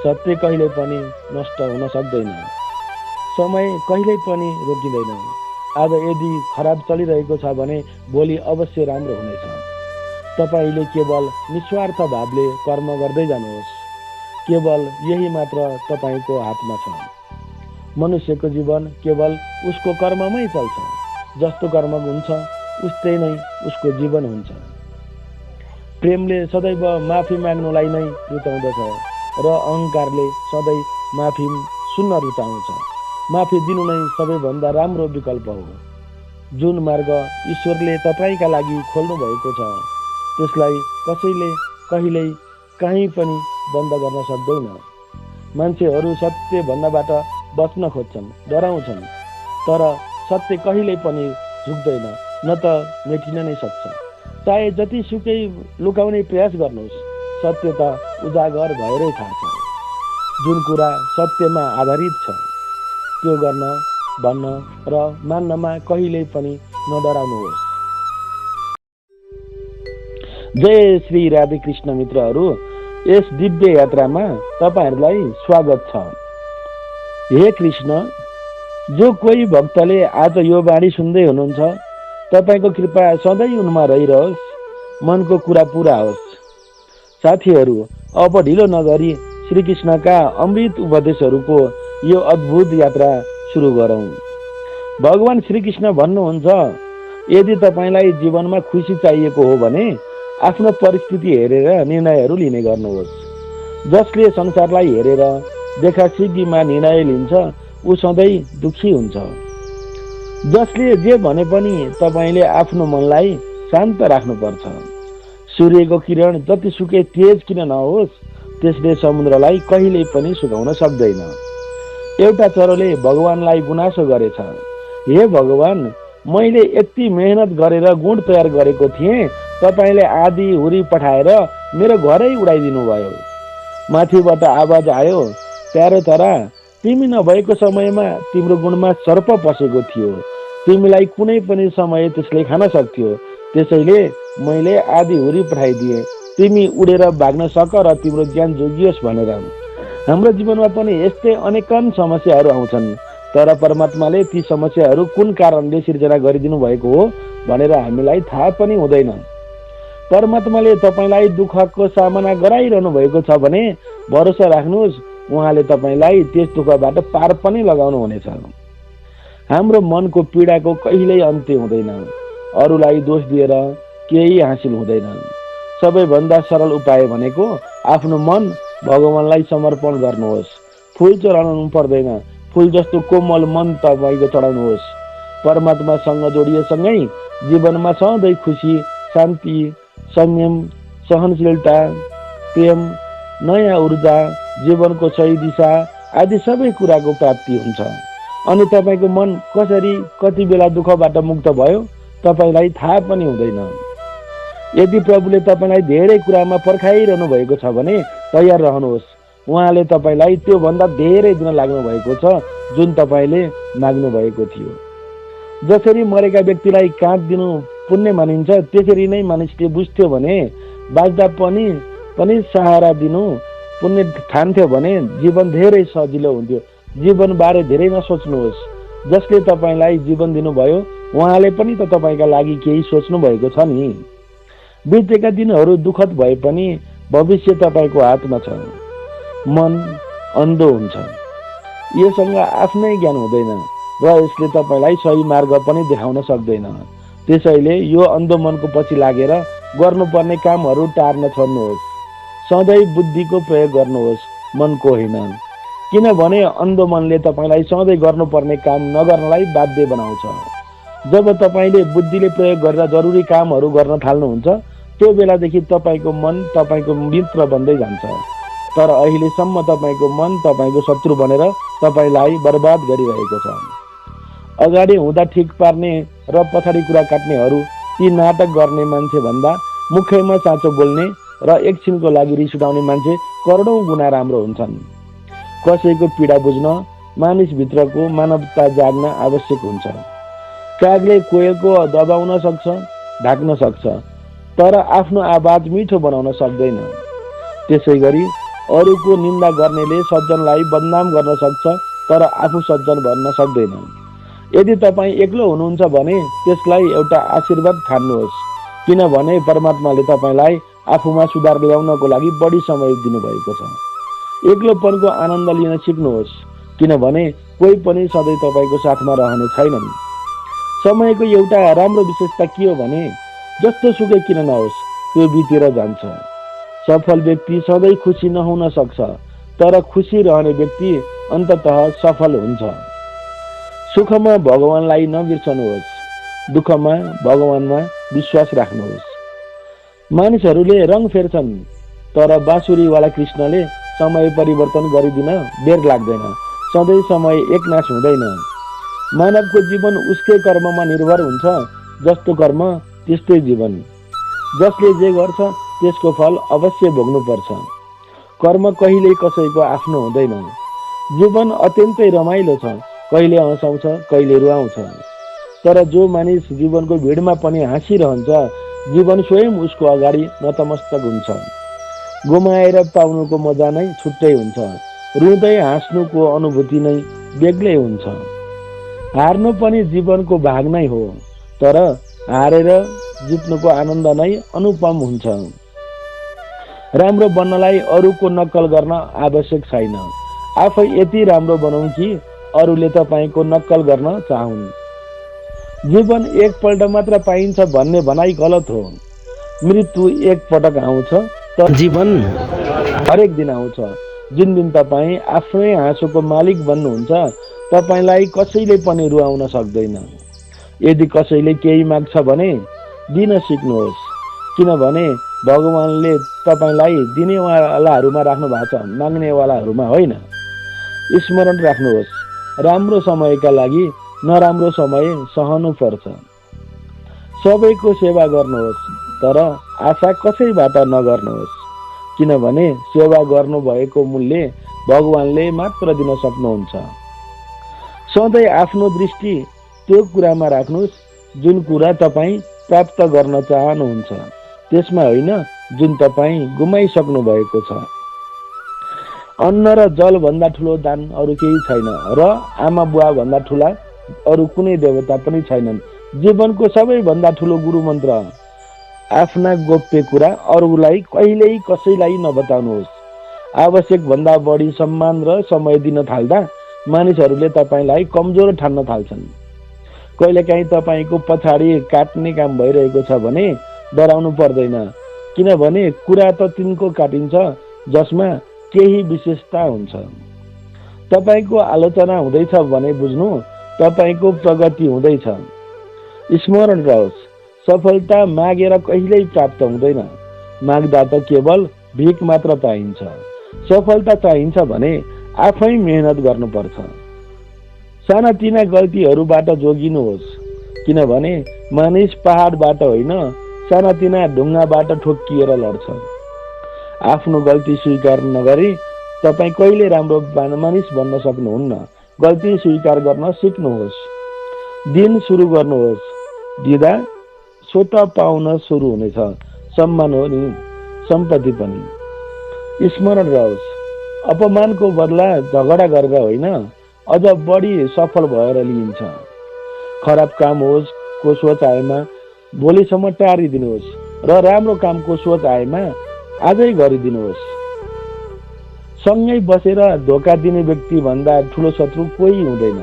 सत्य कहिले पनि नष्ट हुन सक्दैन। समय कहिल्यै पनि रोकिँदैन। आज यदि खराब चलिरहेको छ भने भोलि अवश्य राम्रो हुनेछ। तपाईँले केवल निस्वार्थ भावले कर्म गर्दै जानुहोस्। केवल यही मात्र तपाईँको हातमा छ। मनुष्यको जीवन केवल उसको कर्ममै चल्छ। जस्तो कर्म हुन्छ उस्तै नै उसको जीवन हुन्छ। प्रेमले सदैव माफी माग्नुलाई नै रुचाउँदछ र अहङ्कारले सधैँ माफी सुन्न रुचाउँछ। माफी दिनु नै सबैभन्दा राम्रो विकल्प हो। जुन मार्ग ईश्वरले तपाईँका लागि खोल्नु भएको छ त्यसलाई कसैले कहिल्यै कहीँ पनि बन्द गर्न सक्दैन। मान्छेहरू सत्य भन्नबाट बच्न खोज्छन्, डराउँछन्, तर सत्य कहिल्यै पनि झुक्दैन, न त मेटिन नै सक्छ। चाहे जतिसुकै लुकाउने प्रयास गर्नुहोस्, सत्य त उजागर भएरै छाड्छ। जुन कुरा सत्यमा आधारित छ त्यो गर्न, भन्न र मान्नमा कहिल्यै पनि नडराउनुहोस्। जय श्री राधे कृष्ण मित्रहरू, यस दिव्य यात्रामा तपाईहरूलाई स्वागत छ। हे कृष्ण, जो कोही भक्तले आज यो बाणी सुन्दै हुनुहुन्छ, तपाईँको कृपा सधैँ उनमा रहिरहोस्, मनको कुरा पुरा होस्। साथीहरू, अब ढिलो नगरी श्रीकृष्णका अमृत उपदेशहरूको यो अद्भुत यात्रा सुरु गरौँ। भगवान श्रीकृष्ण भन्नुहुन्छ, यदि तपाईँलाई जीवनमा खुसी चाहिएको हो भने आफ्नो परिस्थिति हेरेर निर्णयहरू लिने गर्नुहोस्। जसले संसारलाई हेरेर देखासिकीमा निर्णय लिन्छ ऊ सधैँ दुखी हुन्छ। जसले जे भने पनि तपाईँले आफ्नो मनलाई शान्त राख्नुपर्छ। सूर्यको किरण जतिसुकै तेज किन नहोस्, त्यसले समुद्रलाई कहिल्यै पनि सुकाउन सक्दैन। एउटा चरोले भगवानलाई गुनासो गरेछ, हे भगवान, मैले यति मेहनत गरेर गुण तयार गरेको थिएँ, तपाईँले आधी हुरी पठाएर मेरो घरै उडाइदिनु भयो। माथिबाट आवाज आयो, प्यारो तारा, तिमी नभएको समयमा तिम्रो गुणमा सर्प पसेको थियो, तिमीलाई कुनै पनि समय त्यसले खान सक्थ्यो, त्यसैले मैले आधी हुरी पठाइदिएँ, तिमी उडेर भाग्न सक र तिम्रो ज्यान जोगियोस् भनेर। हाम्रो जीवनमा पनि यस्तै अनेकन समस्याहरू आउँछन्, तर परमात्माले ती समस्याहरू कुन कारणले सिर्जना गरिदिनु भएको हो भनेर हामीलाई थाहा पनि हुँदैन। परमात्माले तपाईँलाई दुःखको सामना गराइरहनु भएको छ भने भरोसा राख्नुहोस्, उहाँले तपाईँलाई त्यस दुःखबाट पार पनि लगाउनु हुनेछ। हाम्रो मनको पीडाको कहिल्यै अन्त्य हुँदैन, अरूलाई दोष दिएर केही हासिल हुँदैन। सबैभन्दा सरल उपाय भनेको आफ्नो मन भगवानलाई समर्पण गर्नुहोस्। फुल चढाउनु पर्दैन, फुल जस्तो कोमल मन तपाईँको चढाउनुहोस्। परमात्मासँग जोडिएसँगै जीवनमा सधैँ खुसी, शान्ति, संयम, सहनशीलता, प्रेम, नयाँ ऊर्जा, जीवनको सही दिशा आदि सबै कुराको प्राप्ति हुन्छ। अनि तपाईँको मन कसरी कति बेला दुःखबाट मुक्त भयो तपाईँलाई थाहा पनि हुँदैन। यदि प्रभुले तपाईँलाई धेरै कुरामा पर्खाइरहनु भएको छ भने तयार रहनुहोस्, उहाँले तपाईँलाई त्योभन्दा धेरै दिन लाग्नु भएको छ जुन तपाईँले माग्नु भएको थियो। जसरी मरेका व्यक्तिलाई काँध दिनु पुण्य मानिन्छ, त्यसरी नै मानिसले बुझ्थ्यो भने बाँच्दा पनि सहारा दिनु पुण्य ठान्थ्यो भने जीवन धेरै सजिलो हुन्थ्यो। जीवनबारे धेरै नसोच्नुहोस्, जसले तपाईँलाई जीवन दिनुभयो उहाँले पनि त तपाईँका लागि केही सोच्नु भएको छ नि। बितेका दिनहरू दुःखद भए पनि भविष्य तपाईँको हातमा छ। मन अन्धो हुन्छ, योसँग आफ्नै ज्ञान हुँदैन र यसले तपाईँलाई सही मार्ग पनि देखाउन सक्दैन। त्यसैले यो अन्धो मनको पछि लागेर गर्नुपर्ने कामहरू टार्न छोड्नुहोस्। सधैँ बुद्धिको प्रयोग गर्नुहोस्, मनको होइन, किनभने अन्धो मनले तपाईँलाई सधैँ गर्नुपर्ने काम नगर्नलाई बाध्य बनाउँछ। जब तपाईँले बुद्धिले प्रयोग गरेर जरुरी कामहरू गर्न थाल्नुहुन्छ, त्यो बेलादेखि तपाईँको मन तपाईँको मित्र बन्दै जान्छ। तर अहिलेसम्म तपाईँको मन तपाईँको शत्रु बनेर तपाईँलाई बर्बाद गरिरहेको छ। अगाडि हुँदा ठिक पार्ने र पछाडि कुरा काट्नेहरू ती नाटक गर्ने मान्छे भन्दा मुखैमा साँचो बोल्ने र एकछिनको लागि रिस उठाउने मान्छे करोडौँ गुणा राम्रो हुन्छन्। कसैको पीडा बुझ्न मानिसभित्रको मानवता जाग्न आवश्यक हुन्छ। कागले कोयलको दबाउन सक्छ, ढाक्न सक्छ, तर आफ्नो आवाज मिठो बनाउन सक्दैन। त्यसै गरी अरूको निन्दा गर्नेले सज्जनलाई बदनाम गर्न सक्छ, तर आफू सज्जन बन्न सक्दैन। यदि तपाईँ एक्लो हुनुहुन्छ भने त्यसलाई एउटा आशीर्वाद ठान्नुहोस्, किनभने परमात्माले तपाईँलाई आफूमा सुधार ल्याउनको लागि बढी समय दिनुभएको छ। एक्लोपनको आनन्द लिन सिक्नुहोस्, किनभने कोही पनि सधैँ तपाईँको साथमा रहने छैनन्। समयको एउटा राम्रो विशेषता के हो भने जस्तो सुकै किन नहोस् त्यो बितेर जान्छ। सफल व्यक्ति सधैँ खुसी नहुन सक्छ, तर खुसी रहने व्यक्ति अन्ततः सफल हुन्छ। सुखमा भगवानलाई नबिर्सनुहोस्, दुःखमा भगवानमा विश्वास राख्नुहोस्। मानिसहरूले रङ फेर्छन्, तर बाँसुरीवाला कृष्णले समय परिवर्तन गरिदिन बेर लाग्दैन। सधैँ समय एकनाश हुँदैन। मानवको जीवन उसकै कर्ममा निर्भर हुन्छ, जस्तो कर्म त्यस्तै जीवन। जसले जे गर्छ त्यसको फल अवश्य भोग्नुपर्छ। कर्म कहिल्यै कसैको आफ्नो हुँदैन। जीवन अत्यन्तै रमाइलो छ, कहिले हँसाउँछ कहिले रुवाउँछ। तर जो मानिस जीवनको भिडमा पनि हाँसिरहन्छ, जीवन स्वयं उसको अगाडि नतमस्तक हुन्छ। गुमाएर पाउनुको मजा नै छुट्टै हुन्छ, रुँदै हाँस्नुको अनुभूति नै बेग्लै हुन्छ। हार्नु पनि जीवनको भाग नै हो, तर हारेर जित्नुको आनन्द नै अनुपम हुन्छ। राम्रो बन्नलाई अरूको नक्कल गर्न आवश्यक छैन। आफै यति राम्रो बनाउँ कि अरूले तपाईँको नक्कल गर्न चाहुन्। जीवन एकपल्ट मात्र पाइन्छ भन्ने भनाइ गलत हो। मृत्यु एक पटक आउँछ, तर जीवन हरेक दिन आउँछ। जुन दिन तपाईँ आफ्नै हाँसोको मालिक बन्नुहुन्छ, तपाईँलाई कसैले पनि रुवाउन सक्दैन। यदि कसैले केही माग्छ भने दिन सिक्नुहोस्, किनभने भगवानले तपाईँलाई दिनेवालाहरूमा राख्नु भएको छ, माग्नेवालाहरूमा होइन। स्मरण राख्नुहोस्, राम्रो समयका लागि नराम्रो समय सहनु पर्छ। सबैको सेवा गर्नुहोस्, तर आशा कसैबाट नगर्नुहोस्, किनभने सेवा गर्नुभएको मूल्य भगवानले मात्र दिन सक्नुहुन्छ। सधैँ आफ्नो दृष्टि त्यो कुरामा राख्नुहोस् जुन कुरा तपाईँ प्राप्त गर्न चाहनुहुन्छ, त्यसमा होइन जुन तपाईँ गुमाइसक्नु भएको छ। अन्न र जल भन्दा ठुलो दान अरू केही छैन, र आमा बुवा भन्दा ठुला अरू कुनै देवता पनि छैनन्। जीवनको सबैभन्दा ठुलो गुरु मन्त्र, आफ्ना गोप्य कुरा अरूलाई कहिल्यै कसैलाई नबताउनुहोस्। आवश्यक भन्दा बढी सम्मान र समय दिन थाल्दा मानिसहरूले तपाईँलाई कमजोर ठान्न थाल्छन्। कहिलेकाहीँ तपाईँको पछाडि काट्ने काम भइरहेको छ भने डराउनु पर्दैन, किनभने कुरा त तिनको काटिन्छ जसमा केही विशेषता हुन्छ। तपाईँको आलोचना हुँदैछ भने बुझ्नु तपाईँको प्रगति हुँदैछ। स्मरण रहोस्, सफलता मागेर कहिल्यै प्राप्त हुँदैन, माग्दा त केवल भिख मात्र पाइन्छ। सफलता चाहिन्छ भने आफै मेहनत गर्नुपर्छ। सानातिना गल्तीहरूबाट जोगिनुहोस्, किनभने मानिस पहाडबाट होइन सानातिना ढुङ्गाबाट ठोक्किएर लड्छ। आफ्नो गल्ती स्वीकार नगरी तपाईँ कहिले राम्रो मानिस बन्न सक्नुहुन्न। गल्ती स्वीकार गर्न सिक्नुहोस्। दिन सुरु गर्नुहोस्, दिँदा स्वतः पाउन सुरु हुनेछ, सम्मान हो नि, सम्पत्ति पनि। स्मरण रहोस्, अपमानको बदला झगडा गरेर होइन, अझ बढी सफल भएर लिइन्छ। खराब काम होस् को सोच आएमा भोलिसम्म टारिदिनुहोस्, र राम्रो कामको सोच आएमा आजै गरिदिनुहोस्। सँगै बसेर धोका दिने व्यक्ति भन्दा ठुलो शत्रु कोही हुँदैन,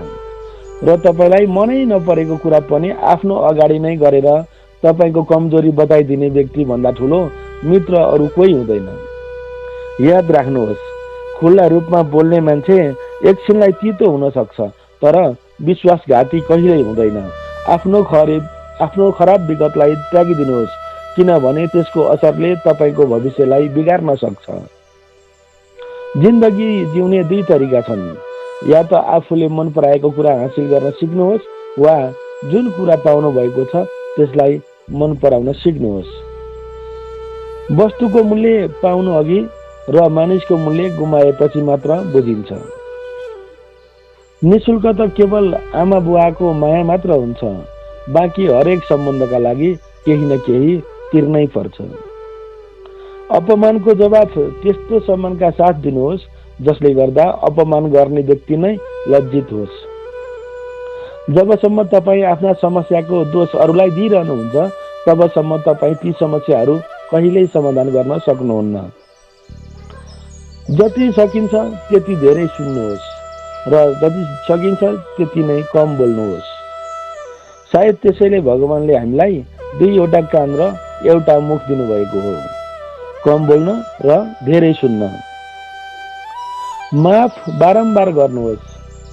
र तपाईँलाई मनै नपरेको कुरा पनि आफ्नो अगाडि नै गरेर तपाईँको कमजोरी बताइदिने व्यक्ति भन्दा ठुलो मित्र अरू कोही हुँदैन। याद राख्नुहोस्, खुल्ला रूपमा बोल्ने मान्छे एकछिनलाई तितो हुन सक्छ, तर विश्वासघाती कहिल्यै हुँदैन। आफ्नो खराब विगतलाई त्यागिदिनुहोस्, किनभने त्यसको असरले तपाईँको भविष्यलाई बिगार्न सक्छ। जिन्दगी जिउने दुई तरिका छन्, या त आफूले मन पराएको कुरा हासिल गर्न सिक्नुहोस्, वा जुन कुरा पाउनु भएको छ त्यसलाई मन पराउन सिक्नुहोस्। वस्तुको मूल्य पाउनु अघि र मानिसको मूल्य गुमाएपछि मात्र बुझिन्छ। निशुल्क त केवल आमा बुवाको माया मात्र हुन्छ, बाँकी हरेक सम्बन्धका लागि केही न केही तिर्नै पर्छ। अपमानको जवाफ त्यस्तो सम्मानका साथ दिनुहोस् जसले गर्दा अपमान गर्ने व्यक्ति नै लज्जित होस्। जबसम्म तपाईँ आफ्ना समस्याको दोष अरूलाई दिइरहनुहुन्छ तबसम्म तपाईँ ती समस्याहरू कहिल्यै समाधान गर्न सक्नुहुन्न। जति सकिन्छ त्यति धेरै सुन्नुहोस्, र जति सकिन्छ त्यति नै कम बोल्नुहोस्। सायद त्यसैले भगवानले हामीलाई दुईवटा कान र एउटा मुख दिनुभएको हो, कम बोल्न र धेरै सुन्न। माफ बारम्बार गर्नुहोस्,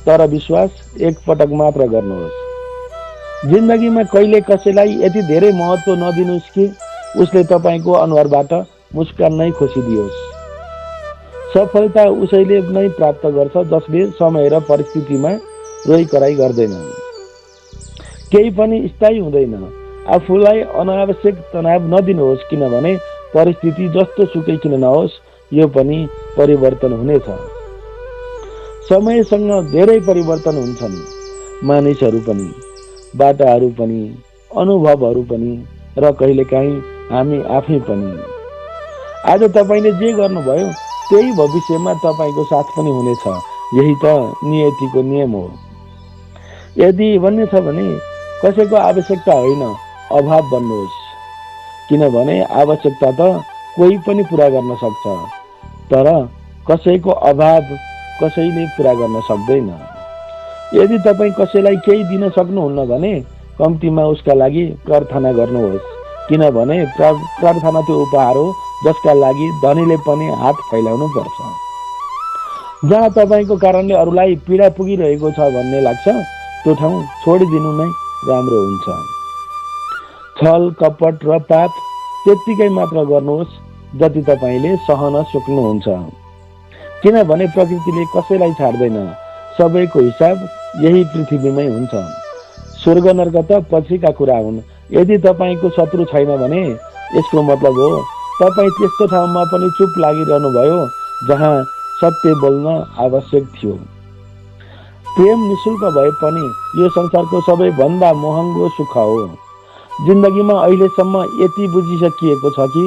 तर विश्वास एक पटक मात्र गर्नुहोस्। जिन्दगीमा कहिले कसैलाई यति धेरै महत्त्व नदिनुहोस् कि उसले तपाईँको अनुहारबाट मुस्कान नै खोसिदियोस्। सफलता उसैले नै प्राप्त गर्छ जसले समय र परिस्थितिमा रोइ कराइ गर्दैन। केही पनि स्थायी हुँदैन। आफूलाई अनावश्यक तनाव नदिनुहोस्, किनभने परिस्थिति जस्तो सुकै किन नहोस् यो पनि परिवर्तन हुनेछ। समयसँग धेरै परिवर्तन हुन्छन्, मानिसहरू पनि, बाटाहरू पनि, अनुभवहरू पनि, र कहिलेकाहीँ हामी आफै पनि। आज तपाईँले जे गर्नुभयो त्यही भविष्यमा तपाईँको साथ पनि हुनेछ। यही त नियतिको नियम हो। यदि भन्ने छ भने कसैको आवश्यकता होइन, अभाव बन्नुहोस्। किनभने आवश्यकता त कोही पनि पूरा गर्न सक्छ, तर कसैको अभाव कसैले पूरा गर्न सक्दैन। यदि तपाईँ कसैलाई केही दिन सक्नुहुन्न भने कम्तीमा उसका लागि प्रार्थना गर्नुहोस्, किनभने प्रार्थना त्यो उपहार हो जसका लागि धनीले पनि हात फैलाउनु पर्छ। जहाँ तपाईँको कारणले अरूलाई पीडा पुगिरहेको छ भन्ने लाग्छ, त्यो ठाउँ छोडिदिनु नै राम्रो हुन्छ। छल, कपट र पाप त्यत्तिकै मात्र गर्नुहोस् जति तपाईँले सहन सक्नुहुन्छ, किनभने प्रकृतिले कसैलाई छाड्दैन। सबैको हिसाब यही पृथ्वीमै हुन्छ। स्वर्ग नर्क त पछिका कुरा हुन्। यदि तपाईँको शत्रु छैन भने यसको मतलब हो तपाईँ त्यस्तो ठाउँमा पनि चुप लागिरहनु भयो जहाँ सत्य बोल्न आवश्यक थियो। प्रेम निशुल्क भए पनि यो संसारको सबैभन्दा महँगो सुख हो। जिन्दगीमा अहिलेसम्म यति बुझिसकिएको छ कि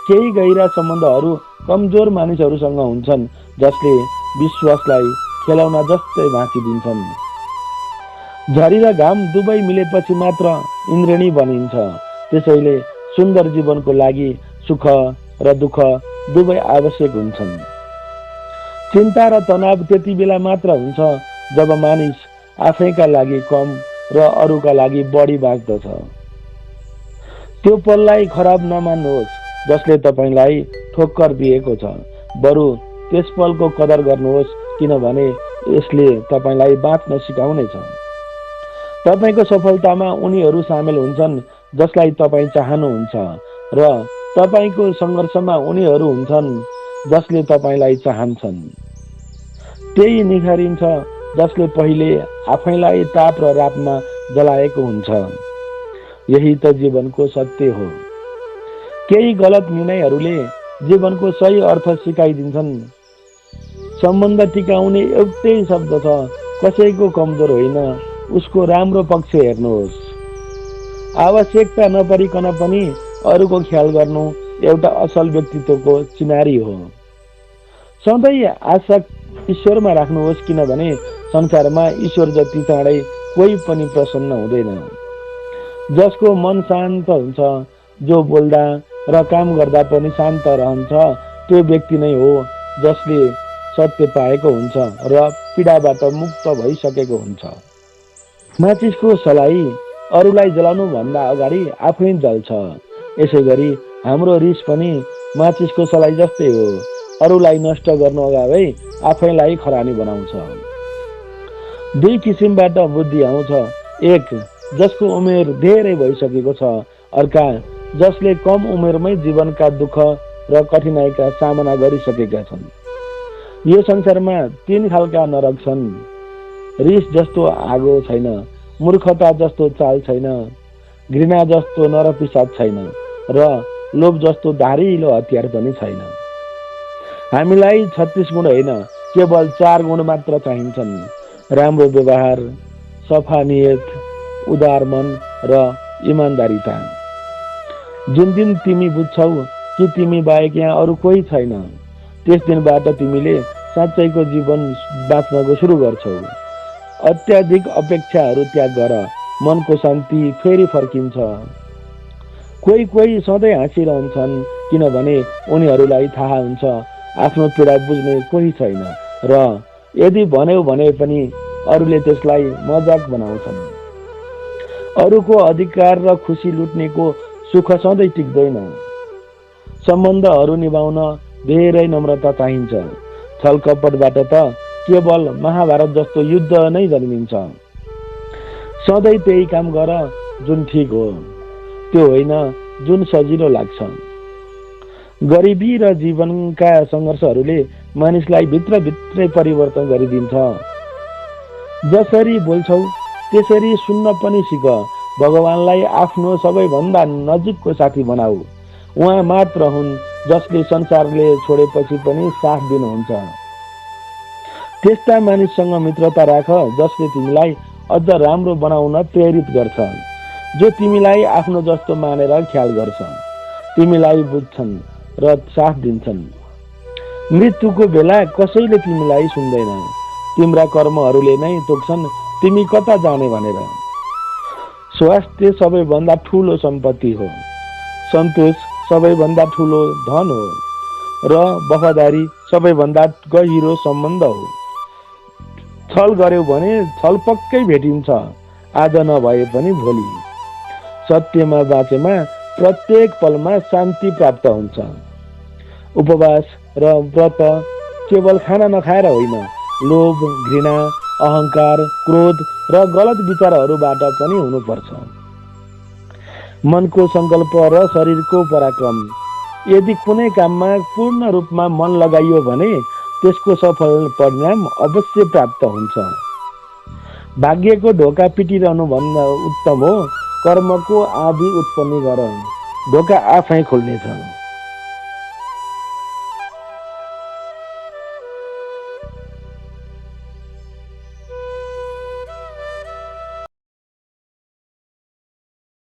केही गहिरा सम्बन्धहरू कमजोर मानिसहरूसँग हुन्छन् जसले विश्वासलाई खेलौना जस्तै भाँचिदिन्छन्। झरी र घाम दुवै मिलेपछि मात्र इन्द्रेणी बनिन्छ। त्यसैले सुन्दर जीवनको लागि सुख र दुःख दुवै आवश्यक हुन्छन्। चिन्ता र तनाव त्यति बेला मात्र हुन्छ जब मानिस आफैका लागि कम र अरूका लागि बढी बाँच्दछ। त्यो पललाई खराब नमान्नुहोस् जसले तपाईँलाई ठोक्कर दिएको छ, बरु त्यस पलको कदर गर्नुहोस्, किनभने यसले तपाईँलाई बाँच्न सिकाउनेछ। तपाईँको सफलतामा उनीहरू सामेल हुन्छन् जसलाई तपाईँ चाहनुहुन्छ र तपाईँको सङ्घर्षमा उनीहरू हुन्छन् जसले तपाईँलाई चाहन्छन्। त्यही निखारिन्छ जसले पहिले आफैलाई ताप र रातमा जलाएको हुन्छ। यही त जीवनको सत्य हो। केही गलत निर्णयहरूले जीवनको सही अर्थ सिकाइदिन्छन्। सम्बन्ध टिकाउने एउटै शब्द छ, कसैको कमजोर होइन, उसको राम्रो पक्ष हेर्नुहोस्। आवश्यकता नपरिकन पनि अरूको ख्याल गर्नु एउटा असल व्यक्तित्वको चिनारी हो। सधैँ आशा ईश्वरमा राख्नुहोस्, किनभने संसारमा ईश्वर जति चाँडै कोही पनि प्रसन्न हुँदैन। जसको मन शान्त हुन्छ, जो बोल्दा र काम गर्दा पनि शान्त रहन्छ, त्यो व्यक्ति नै हो जसले सत्य पाएको हुन्छ र पीडाबाट मुक्त भइसकेको हुन्छ। माचिसको सलाई अरूलाई जलाउनु भन्दा अगाडि आफै जल्छ। यसै गरी हाम्रो रिस पनि माचिसको सलाई जस्तै हो, अरूलाई नष्ट गर्नु अगावै आफैलाई खरानी बनाउँछ। दुई किसिमबाट बुद्धि आउँछ, एक जसको उमेर धेरै भइसकेको छ, अर्का जसले कम उमेरमै जीवनका दुःख र कठिनाइका सामना गरिसकेका छन्। यो संसारमा तीन खालका नरक छन्। रिस जस्तो आगो छैन, मूर्खता जस्तो चाल छैन, घृणा जस्तो नरपिसाद छैन र लोभ जस्तो धारिलो हतियार पनि छैन। हामीलाई 36 गुण होइन, केवल 4 गुण मात्र चाहिन्छन्। राम्रो व्यवहार, सफा नियत, उदार मन र इमान्दारिता। जुन दिन तिमी बुझ्छौ कि तिमी बाहेक यहाँ अरू कोही छैन, त्यस दिनबाट तिमीले साँच्चैको जीवन बाँच्नको सुरु गर्छौ। अत्याधिक अपेक्षाहरू त्याग गर, मनको शान्ति फेरि फर्किन्छ। कोही सधैँ हाँसिरहन्छन्, किनभने उनीहरूलाई थाहा हुन्छ आफ्नो पीडा बुझ्ने कोही छैन र यदि भन्यो भने पनि अरूले त्यसलाई मजाक बनाउँछन्। अरूको अधिकार र खुसी लुट्नेको सुख सधैँ टिक्दैन। सम्बन्धहरू निभाउन धेरै नम्रता चाहिन्छ। छल कपटबाट त केवल महाभारत जस्तो युद्ध नै जन्मिन्छ। सधैँ त्यही काम गर जुन ठीक हो, त्यो होइन जुन सजिलो लाग्छ। गरिबी र जीवनका सङ्घर्षहरूले मानिसलाई भित्रभित्रै परिवर्तन गरिदिन्छ। जसरी बोल्छौ त्यसरी सुन्न पनि सिक। भगवानलाई आफ्नो सबैभन्दा नजिकको साथी बनाऊ। उहाँ मात्र हुन् जसले संसारले छोडेपछि पनि साथ दिनुहुन्छ। त्यस्ता मानिससँग मित्रता राख जसले तिमीलाई अझ राम्रो बनाउन प्रेरित गर्छ, जो तिमीलाई आफ्नो जस्तो मानेर ख्याल गर्छ, तिमीलाई बुझ्छन् र साथ दिन्छन्। मृत्युको बेला कसैले तिमीलाई सुन्दैन। तिम्रा कर्महरूले नै तोक्छन् तिमी कता जाने भनेर। स्वास्थ्य सबैभन्दा ठुलो सम्पत्ति हो, सन्तोष सबैभन्दा ठुलो धन हो र वफादारी सबैभन्दा गहिरो सम्बन्ध हो। छल गर्यो भने छल पक्कै भेटिन्छ, आज नभए पनि भोलि। सत्यमा बाँचेमा प्रत्येक पलमा शान्ति प्राप्त हुन्छ। उपवास र व्रत केवल खाना नखाएर होइन, लोभ, घृणा, अहंकार, क्रोध र गलत विचारहरूबाट पनि हुनुपर्छ। मनको संकल्प र शरीरको पराक्रम। यदि कुनै काममा पूर्ण रूपमा मन लगाइयो भने त्यसको सफल परिणाम अवश्य प्राप्त हुन्छ। भाग्यको ढोका पिटिरहनु भन्दा उत्तम हो कर्मको आदि उत्पन्न गर, ढोका आफै खुल्नेछ।